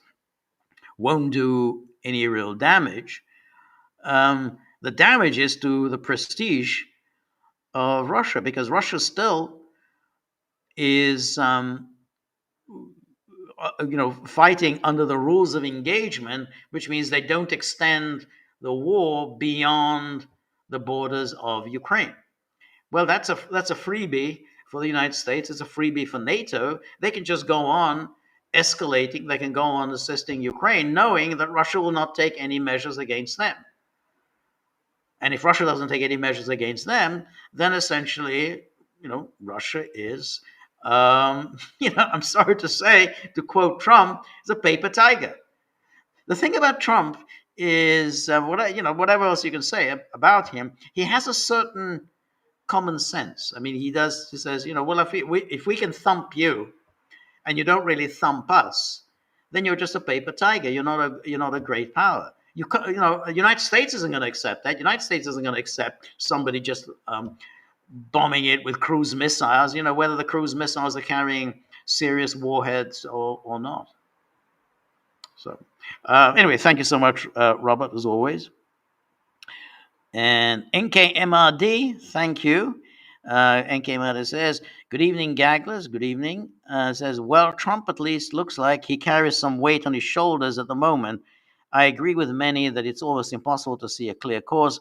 won't do any real damage. The damage is to the prestige of Russia, because Russia still is fighting under the rules of engagement, which means they don't extend the war beyond the borders of Ukraine. Well, that's a freebie for the United States. It's a freebie for NATO. They can just go on escalating. They can go on assisting Ukraine, knowing that Russia will not take any measures against them. And if Russia doesn't take any measures against them, then essentially, Russia is, I'm sorry to say, to quote Trump, is a paper tiger. The thing about Trump is, whatever else you can say about him, he has a certain common sense. I mean, he does. He says, well, if we can thump you, and you don't really thump us, then you're just a paper tiger. You're not a great power. The United States isn't going to accept that. The United States isn't going to accept somebody just bombing it with cruise missiles. Whether the cruise missiles are carrying serious warheads or not. So, anyway, thank you so much, Robert, as always. And NKMRD, thank you. NKMRD says, good evening, Gagglers. Good evening. Says, well, Trump at least looks like he carries some weight on his shoulders at the moment. I agree with many that it's almost impossible to see a clear cause.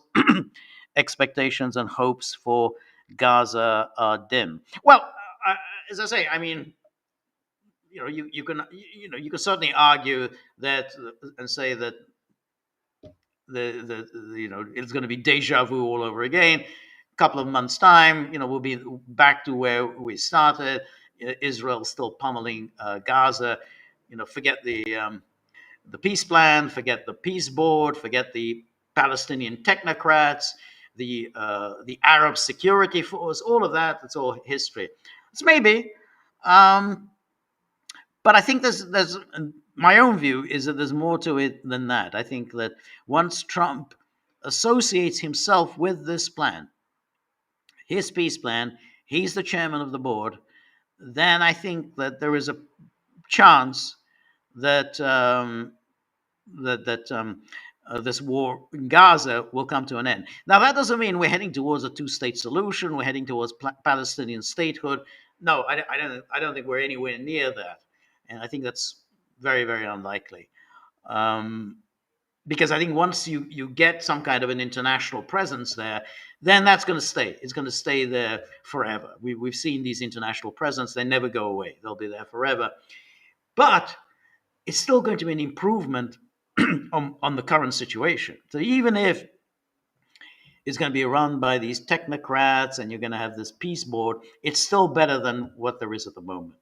Expectations and hopes for Gaza are dim. Well, as I say, I mean, you can certainly argue that and say that it's going to be deja vu all over again. A couple of months time, we'll be back to where we started. Israel still pummeling Gaza. Forget the peace plan, forget the peace board, forget the Palestinian technocrats, the Arab security force. All of that, it's all history. It's maybe, but I think there's my own view is that there's more to it than that. I think that once Trump associates himself with this plan, his peace plan, he's the chairman of the board, then I think that there is a chance that this war in Gaza will come to an end. Now, that doesn't mean we're heading towards a two-state solution. We're heading towards Palestinian statehood. No, I don't think we're anywhere near that, and I think that's very, very unlikely. Because I think once you get some kind of an international presence there, then that's going to stay. It's going to stay there forever. We've seen these international presence; they never go away. They'll be there forever. But it's still going to be an improvement on the current situation. So even if it's going to be run by these technocrats and you're going to have this peace board, it's still better than what there is at the moment.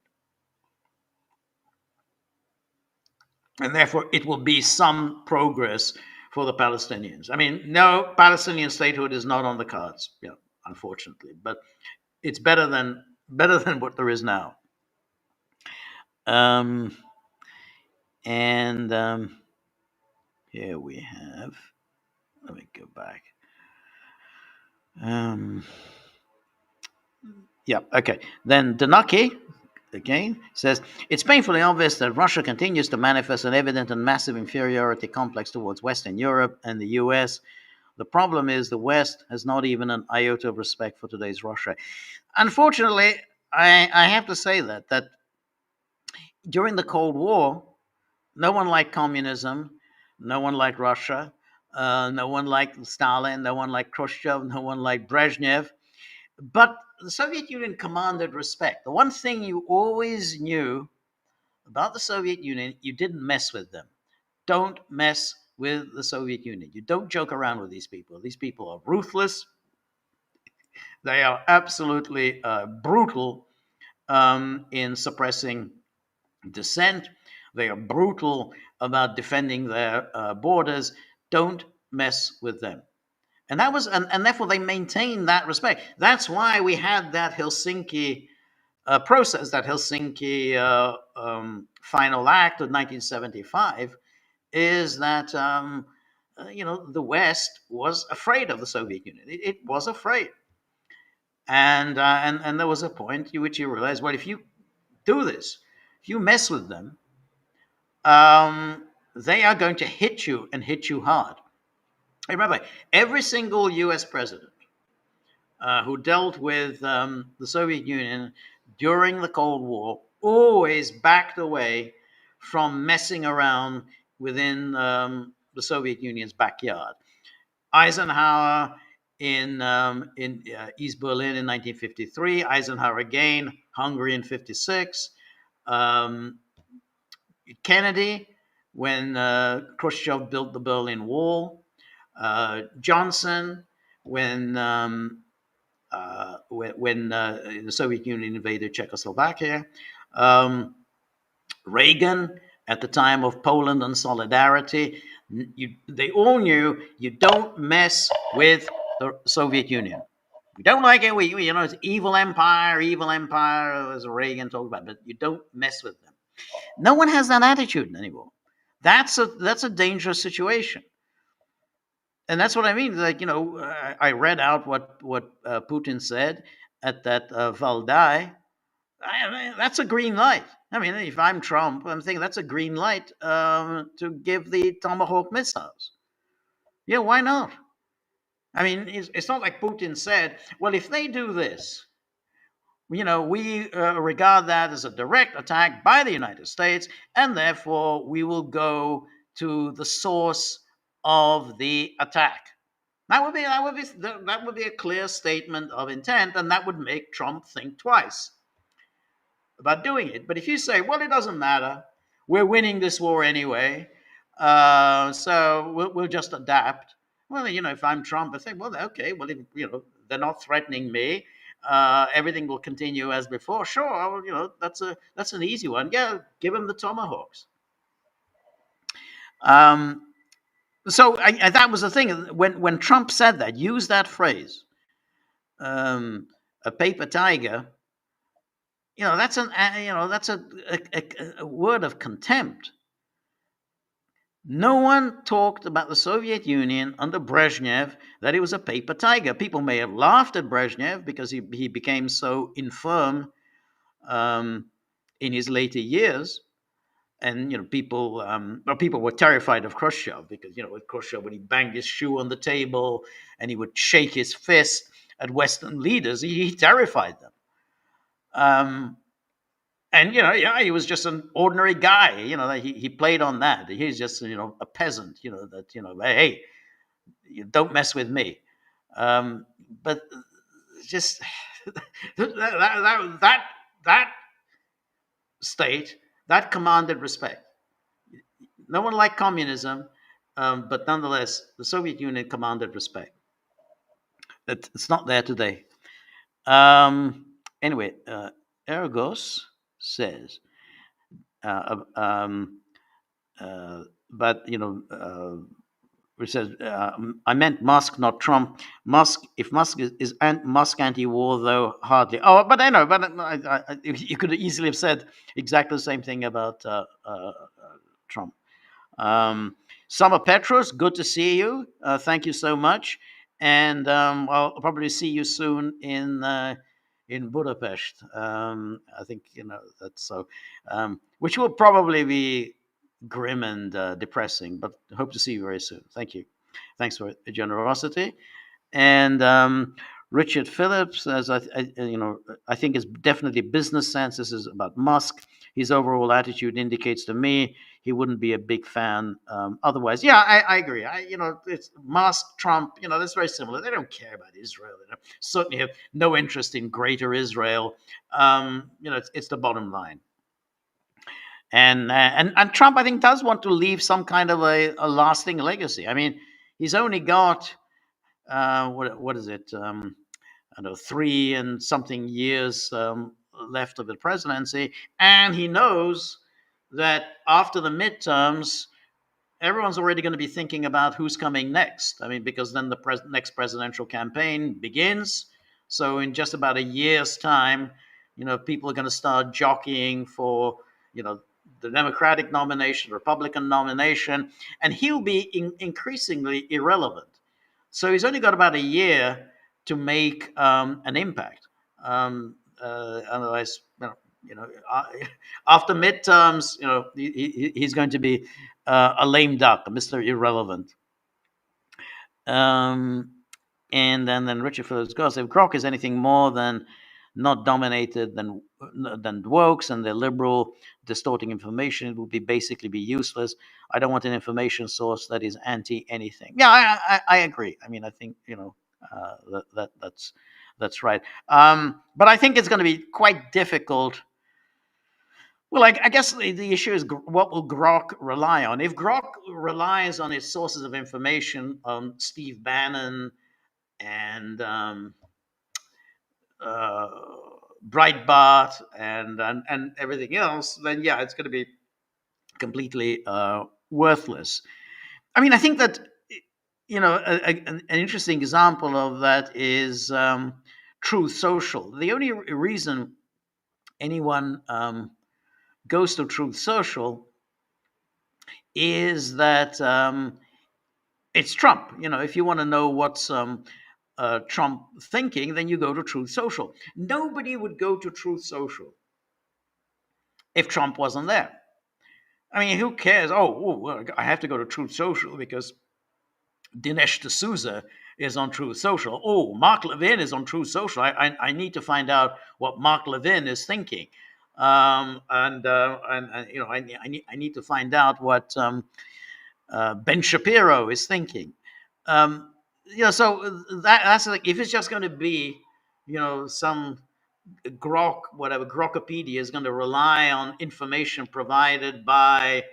And therefore, it will be some progress for the Palestinians. I mean, no, Palestinian statehood is not on the cards, unfortunately, but it's better than what there is now. And here we have. Let me go back. Okay. Then Danaki, again, says, it's painfully obvious that Russia continues to manifest an evident and massive inferiority complex towards Western Europe and the US. The problem is the West has not even an iota of respect for today's Russia. Unfortunately, I have to say that during the Cold War, no one liked communism, no one liked Russia, no one liked Stalin, no one liked Khrushchev, no one liked Brezhnev. But the Soviet Union commanded respect. The one thing you always knew about the Soviet Union, you didn't mess with them. Don't mess with the Soviet Union. You don't joke around with these people. These people are ruthless. They are absolutely brutal in suppressing dissent. They are brutal about defending their borders. Don't mess with them. And that was, and therefore they maintained that respect. That's why we had that Helsinki process, that Helsinki final act of 1975, is that the West was afraid of the Soviet Union. It was afraid, and there was a point at which you realized, well, if you do this, if you mess with them, they are going to hit you and hit you hard. Remember, every single U.S. president who dealt with the Soviet Union during the Cold War always backed away from messing around within the Soviet Union's backyard. Eisenhower in East Berlin in 1953, Eisenhower again, Hungary in 56, um, Kennedy when Khrushchev built the Berlin Wall, Johnson when the Soviet Union invaded Czechoslovakia, um, Reagan at the time of Poland and Solidarity. They all knew you don't mess with the Soviet Union. We don't like it. It's evil empire, as Reagan talked about, but you don't mess with them. No one has that attitude anymore. That's a dangerous situation, and that's what I mean. Like I read out what Putin said at that Valdai. That's a green light. I mean, if I'm Trump, I'm thinking that's a green light to give the Tomahawk missiles. Yeah, why not? I mean, it's not like Putin said, well, if they do this, we regard that as a direct attack by the United States, and therefore we will go to the source of the attack. That would be a clear statement of intent, and that would make Trump think twice about doing it. But if you say, well, it doesn't matter, we're winning this war anyway, so we'll just adapt. Well, if I'm Trump, I think, well, okay, well, if, they're not threatening me. Everything will continue as before. Sure, that's an easy one. Yeah, give them the tomahawks. Um, that was the thing when Trump said that, used that phrase, a paper tiger. That's a word of contempt. No one talked about the Soviet Union under Brezhnev that it was a paper tiger. People may have laughed at Brezhnev because he became so infirm um, in his later years, and people were terrified of Khrushchev because with Khrushchev, when he banged his shoe on the table and he would shake his fist at Western leaders, he terrified them. And yeah, he was just an ordinary guy. He played on that. He's just a peasant. Hey, you don't mess with me. But just that state that commanded respect. No one liked communism, but nonetheless, the Soviet Union commanded respect. It's not there today. Anyway, Ergos says, uh, um, but which says, I meant Musk, not Trump. Musk, if Musk is Musk anti-war, though hardly. Oh, but I know, but you could easily have said exactly the same thing about Trump. Um, Summer Petros, good to see you. Thank you so much, and I'll probably see you soon in Budapest. I think that's so, which will probably be grim and depressing, but hope to see you very soon. Thank you. Thanks for the generosity. And Richard Phillips says, I think it's definitely business sense. This is about Musk. His overall attitude indicates to me he wouldn't be a big fan otherwise. Yeah, I agree. It's Musk, Trump. That's very similar. They don't care about Israel. They certainly have no interest in greater Israel. It's the bottom line. And Trump, I think, does want to leave some kind of a lasting legacy. I mean, he's only got what is it? I don't know, 3 and something years left of the presidency, and he knows that after the midterms, everyone's already going to be thinking about who's coming next. I mean, because then the next presidential campaign begins. So in just about a year's time, people are going to start jockeying for, the Democratic nomination, Republican nomination, and he'll be increasingly irrelevant. So he's only got about a year to make an impact. Otherwise, after midterms, he's going to be a lame duck, Mr. Irrelevant. And then Richard Phillips goes, if Grok is anything more than not dominated than wokes and their liberal distorting information. It would be basically be useless. I don't want an information source that is anti anything. Yeah, I agree. I mean, I think that's right. But I think it's going to be quite difficult. Well, I guess the issue is what will Grok rely on? If Grok relies on its sources of information, on Steve Bannon and uh, Breitbart and everything else, then yeah, it's going to be completely worthless. I mean, I think that an interesting example of that is Truth Social. The only reason anyone goes to Truth Social is that it's Trump. If you want to know what's Trump thinking, then you go to Truth Social. Nobody would go to Truth Social if Trump wasn't there. I mean, who cares? Well, I have to go to Truth Social because Dinesh D'Souza is on Truth Social. Oh, Mark Levin is on Truth Social. I need to find out what Mark Levin is thinking. I need to find out what Ben Shapiro is thinking. So that's like, if it's just going to be, some whatever Grokopedia is going to rely on information provided by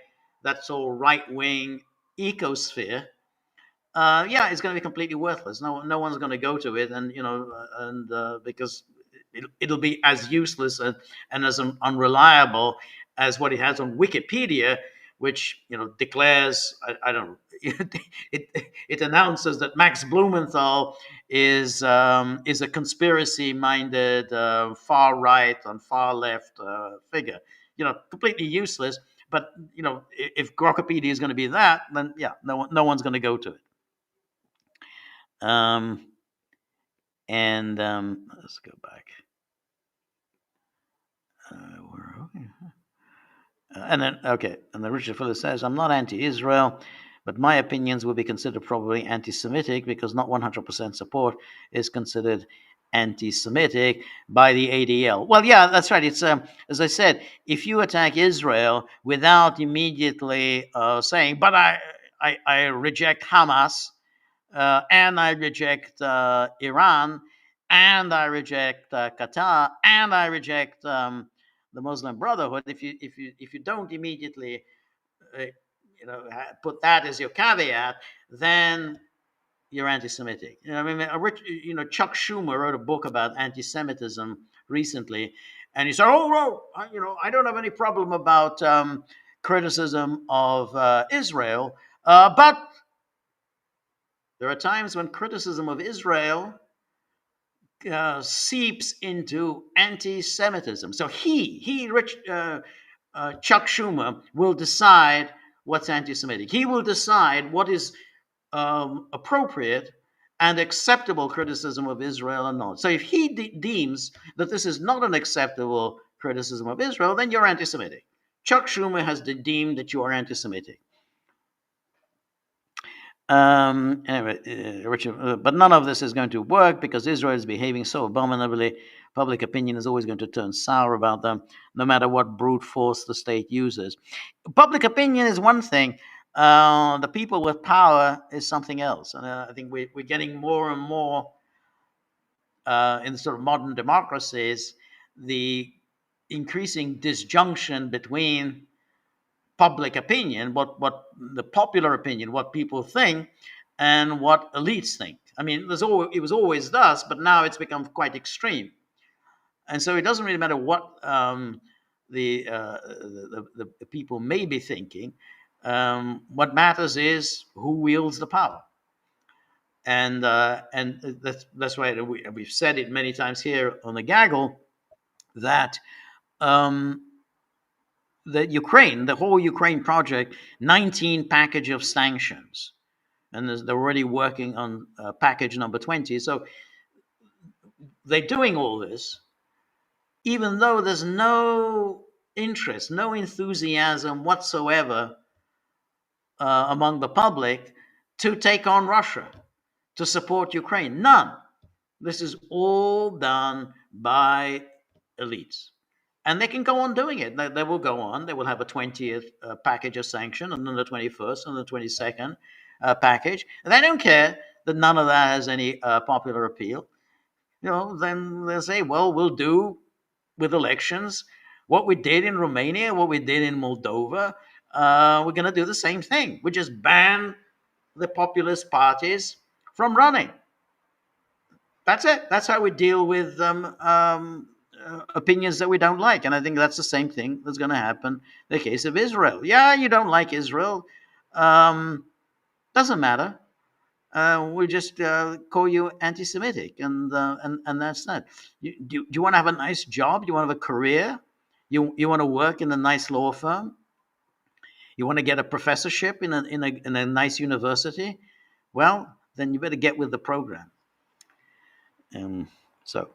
that sort of right wing ecosphere, yeah, it's going to be completely worthless. No one's going to go to it, and because it'll be as useless and as unreliable as what it has on Wikipedia, which declares I don't know. It announces that Max Blumenthal is a conspiracy-minded far right and far left figure. Completely useless. But if Grokopedia is going to be that, then yeah, no one's going to go to it. Um, and let's go back. Where are we? And then Richard Fuller says, "I'm not anti-Israel, but my opinions will be considered probably anti-Semitic because not 100% support is considered anti-Semitic by the ADL." Well, yeah, that's right. It's as I said, if you attack Israel without immediately saying, "But I reject Hamas," and I reject Iran, and I reject Qatar, and I reject the Muslim Brotherhood. If you don't immediately uh, put that as your caveat, then you're anti-Semitic. I mean, Chuck Schumer wrote a book about anti-Semitism recently, and he said, "Oh, well, I don't have any problem about criticism of Israel, but there are times when criticism of Israel seeps into anti-Semitism." So Chuck Schumer will decide what's anti-Semitic. He will decide what is appropriate and acceptable criticism of Israel or not. So if he deems that this is not an acceptable criticism of Israel, then you're anti-Semitic. Chuck Schumer has deemed that you are anti-Semitic. Anyway, Richard, but none of this is going to work because Israel is behaving so abominably. Public opinion is always going to turn sour about them, no matter what brute force the state uses. Public opinion is one thing. The people with power is something else. And I think we're getting more and more in sort of modern democracies, the increasing disjunction between public opinion, what the popular opinion, what people think, and what elites think. I mean, it was always thus, but now it's become quite extreme, and so it doesn't really matter what the people may be thinking. What matters is who wields the power, and that's why we've said it many times here on the Gaggle that. Um, the whole Ukraine project, 19 package of sanctions, and they're already working on package number 20. So they're doing all this, even though there's no interest, no enthusiasm whatsoever among the public to take on Russia, to support Ukraine. None. This is all done by elites. And they can go on doing it. They will go on. They will have a 20th package of sanction, and then the 21st and the 22nd package. And they don't care that none of that has any popular appeal. Then they'll say, well, we'll do with elections what we did in Romania, what we did in Moldova. We're going to do the same thing. We just ban the populist parties from running. That's it. That's how we deal with opinions that we don't like. And I think that's the same thing that's going to happen in the case of Israel. Yeah, you don't like Israel. Um, doesn't matter. We just call you anti-Semitic, and that's that. Do you want to have a nice job? Do you want to have a career? You want to work in a nice law firm? You want to get a professorship in a nice university? Well, then you better get with the program. Um, so,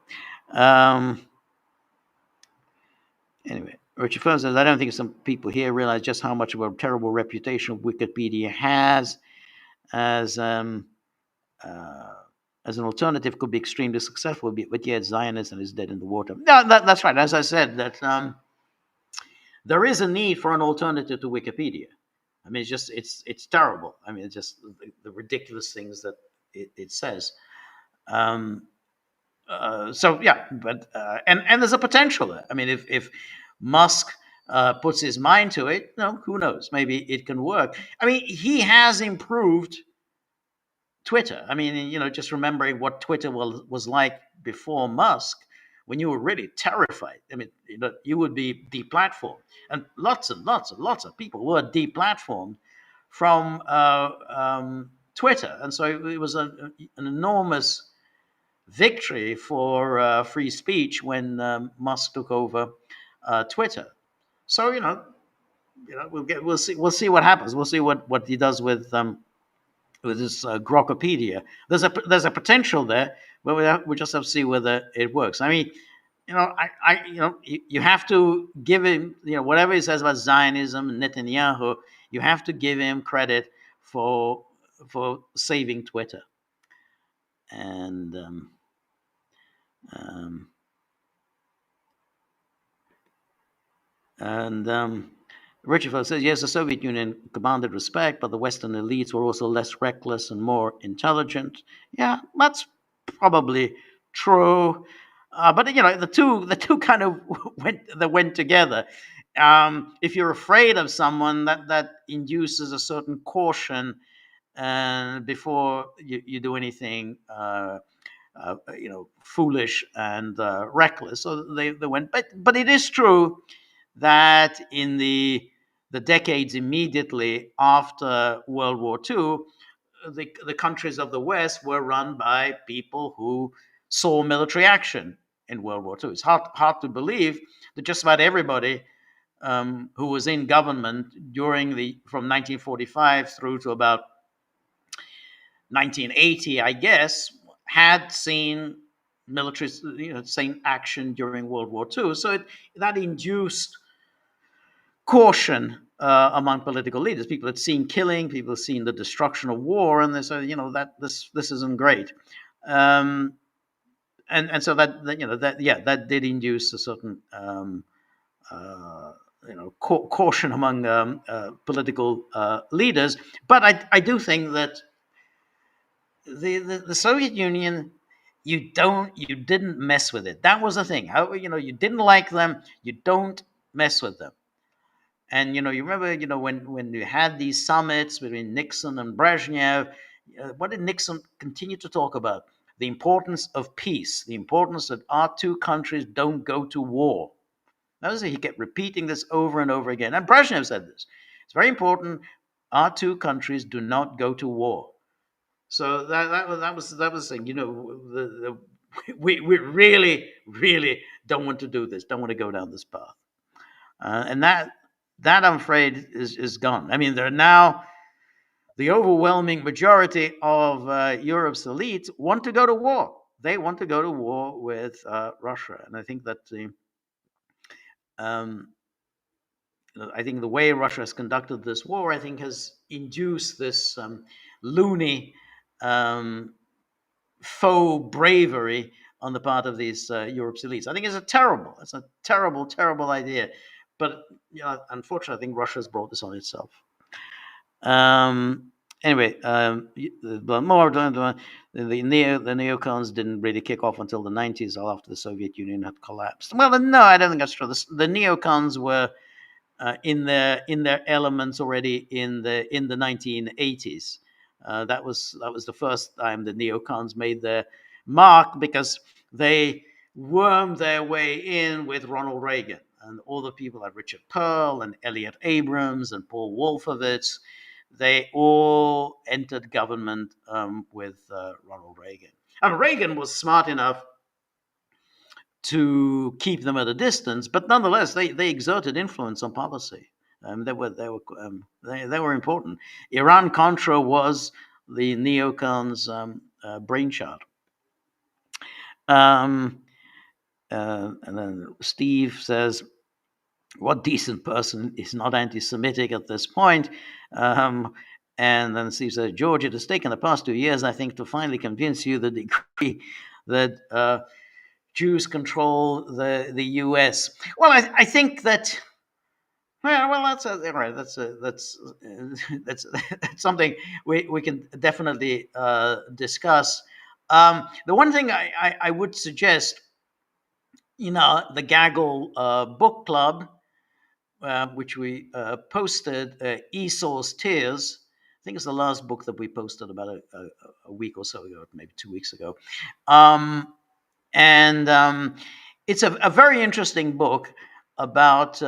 um, anyway, Richard Fern says, I don't think some people here realize just how much of a terrible reputation Wikipedia has as uh, as an alternative could be extremely successful, but yet Zionism is dead in the water. No, that's right. As I said, that there is a need for an alternative to Wikipedia. I mean, it's terrible. I mean, it's just the ridiculous things that it says. Um, so yeah, but and there's a potential there. I mean, if Musk puts his mind to it, who knows? Maybe it can work. I mean, he has improved Twitter. I mean, just remembering what Twitter was like before Musk, when you were really terrified. I mean, you would be deplatformed, and lots and lots and lots of people were deplatformed from Twitter, and so it was an enormous victory for free speech when Musk took over Twitter. So we'll see what happens. We'll see what he does with this Grokkopedia. There's a potential there, but we just have to see whether it works. I mean, you have to give him, whatever he says about Zionism and Netanyahu, you have to give him credit for saving Twitter. And um, Richard says, yes, the Soviet Union commanded respect, but the Western elites were also less reckless and more intelligent. Yeah, that's probably true. But the two kind of went together. If you're afraid of someone, that induces a certain caution, before you do anything, foolish and reckless. So they went. But it is true that in the decades immediately after World War II, the countries of the West were run by people who saw military action in World War II. It's hard to believe that just about everybody who was in government from 1945 through to about 1980, I guess, had seen military, seen action during World War II. So that induced caution among political leaders. People had seen killing, people had seen the destruction of war, and they said, that this isn't great. And so that did induce a certain caution among political leaders. But I do think that the Soviet Union, you didn't mess with it. That was the thing. You didn't like them, you don't mess with them. And you remember, when you had these summits between Nixon and Brezhnev, what did Nixon continue to talk about? The importance of peace, the importance that our two countries don't go to war. Notice he kept repeating this over and over again. And Brezhnev said this. It's very important. Our two countries do not go to war. So that was the thing. We really don't want to do this. Don't want to go down this path. And that I'm afraid is gone. I mean, there are now the overwhelming majority of Europe's elites want to go to war. They want to go to war with Russia, and I think that um, the way Russia has conducted this war, I think, has induced this loony, faux bravery on the part of these Europe's elites. I think it's a terrible, terrible idea. But unfortunately, I think Russia's brought this on itself. Anyway, but more the neocons didn't really kick off until the 90s, after the Soviet Union had collapsed. Well, no, I don't think that's true. The neocons were in their elements already in the 1980s. That was the first time the neocons made their mark, because they wormed their way in with Ronald Reagan and all the people like Richard Pearl and Elliot Abrams and Paul Wolfowitz. They all entered government with Ronald Reagan. And Reagan was smart enough to keep them at a distance, but nonetheless, they exerted influence on policy. They were important. Iran Contra was the neocons' brainchild. And then Steve says, "What decent person is not anti-Semitic at this point?" And then Steve says, "George, it has taken the past 2 years, I think, to finally convince you the degree that Jews control the U.S." Well, I think that. Well, right. That's that's something we can definitely discuss. The one thing I would suggest, the Gaggle book club, which we posted, Esau's Tears. I think it's the last book that we posted about a week or so ago, maybe 2 weeks ago. And it's a very interesting book about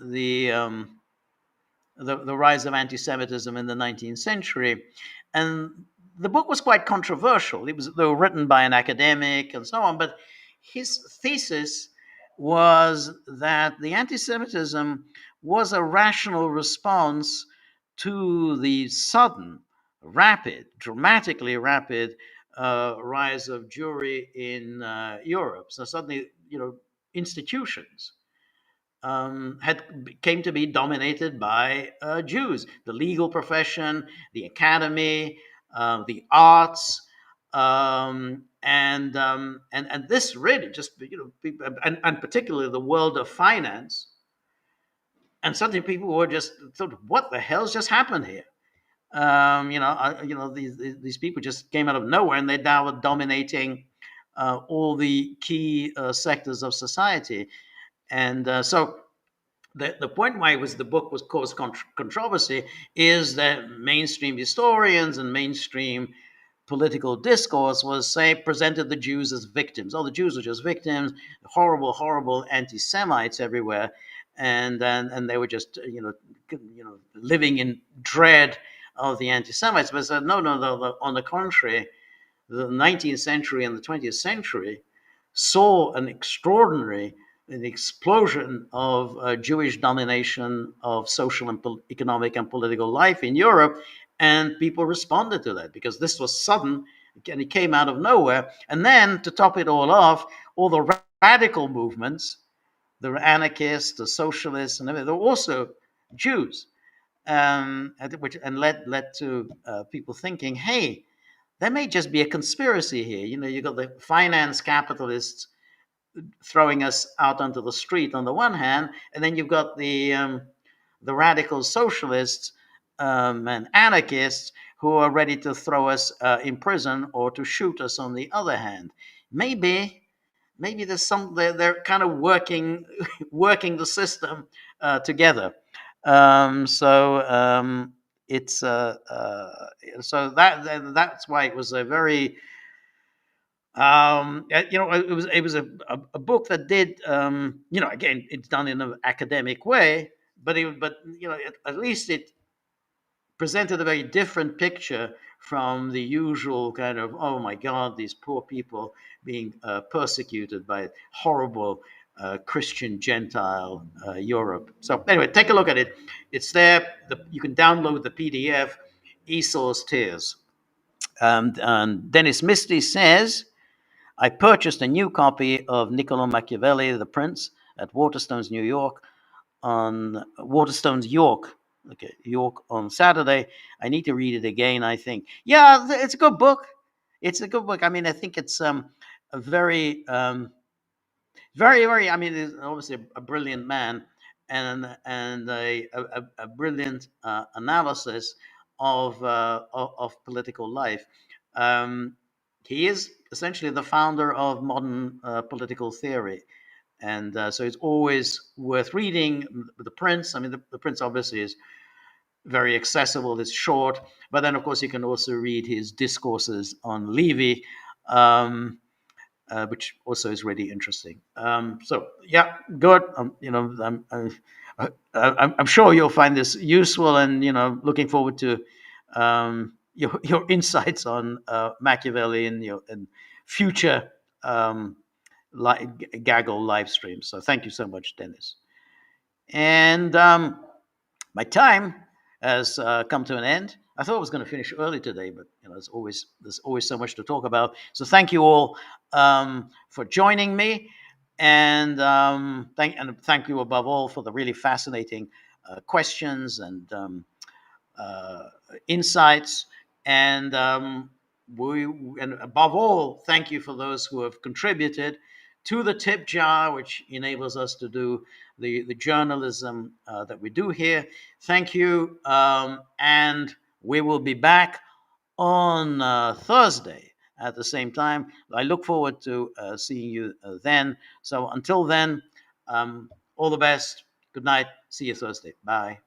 the, um, the rise of anti-Semitism in the 19th century, and the book was quite controversial. It was, though, written by an academic and so on, but his thesis was that the anti-Semitism was a rational response to the sudden, rapid, dramatically rapid rise of Jewry in Europe. So suddenly, institutions had came to be dominated by Jews. The legal profession, the academy, the arts, and this really just and particularly the world of finance. And suddenly people were just thought, "What the hell's just happened here?" These people just came out of nowhere, and they're now dominating all the key sectors of society. And so the point why the book was caused controversy is that mainstream historians and mainstream political discourse was, say, presented the Jews as victims. Oh, the Jews are just victims, horrible, horrible anti-Semites everywhere, and they were just living in dread of the anti-Semites. But said, no, on the contrary, the 19th century and the 20th century saw an explosion of Jewish domination of social and economic and political life in Europe, and people responded to that because this was sudden and it came out of nowhere. And then to top it all off, all the radical movements, the anarchists, the socialists, and everything, they were also Jews, which led to people thinking, hey, there may just be a conspiracy here. You got the finance capitalists throwing us out onto the street on the one hand, and then you've got the radical socialists and anarchists who are ready to throw us in prison or to shoot us on the other hand. Maybe there's they're kind of working working the system together. It's so that's why it was a very it was a book that did again, it's done in an academic way, but at least it presented a very different picture from the usual kind of, oh my God, these poor people being persecuted by horrible Christian Gentile Europe. So anyway, take a look at it. It's there. You can download the PDF, Esau's Tears. And Dennis Misty says, I purchased a new copy of Niccolo Machiavelli, The Prince, at Waterstones, New York, on Waterstones, York. Okay, York on Saturday. I need to read it again, I think. Yeah, it's a good book. It's a good book. I mean, I think it's a very very, very. I mean, he's obviously a brilliant man, and a brilliant analysis of political life. Um, he is essentially the founder of modern political theory, and so it's always worth reading. The Prince. I mean, the Prince obviously is very accessible. It's short, but then of course you can also read his discourses on Levy. Um, which also is really interesting. So yeah, good. I'm sure you'll find this useful, and looking forward to your insights on Machiavelli and and future um, Gaggle live streams. So thank you so much, Dennis. And my time has come to an end. I thought I was going to finish early today, but there's always so much to talk about. So thank you all for joining me, and thank you above all for the really fascinating questions and uh, insights. And we and above all, thank you for those who have contributed to the tip jar, which enables us to do the journalism that we do here. Thank you, and we will be back on Thursday at the same time. I look forward to seeing you then. So until then, all the best. Good night. See you Thursday. Bye.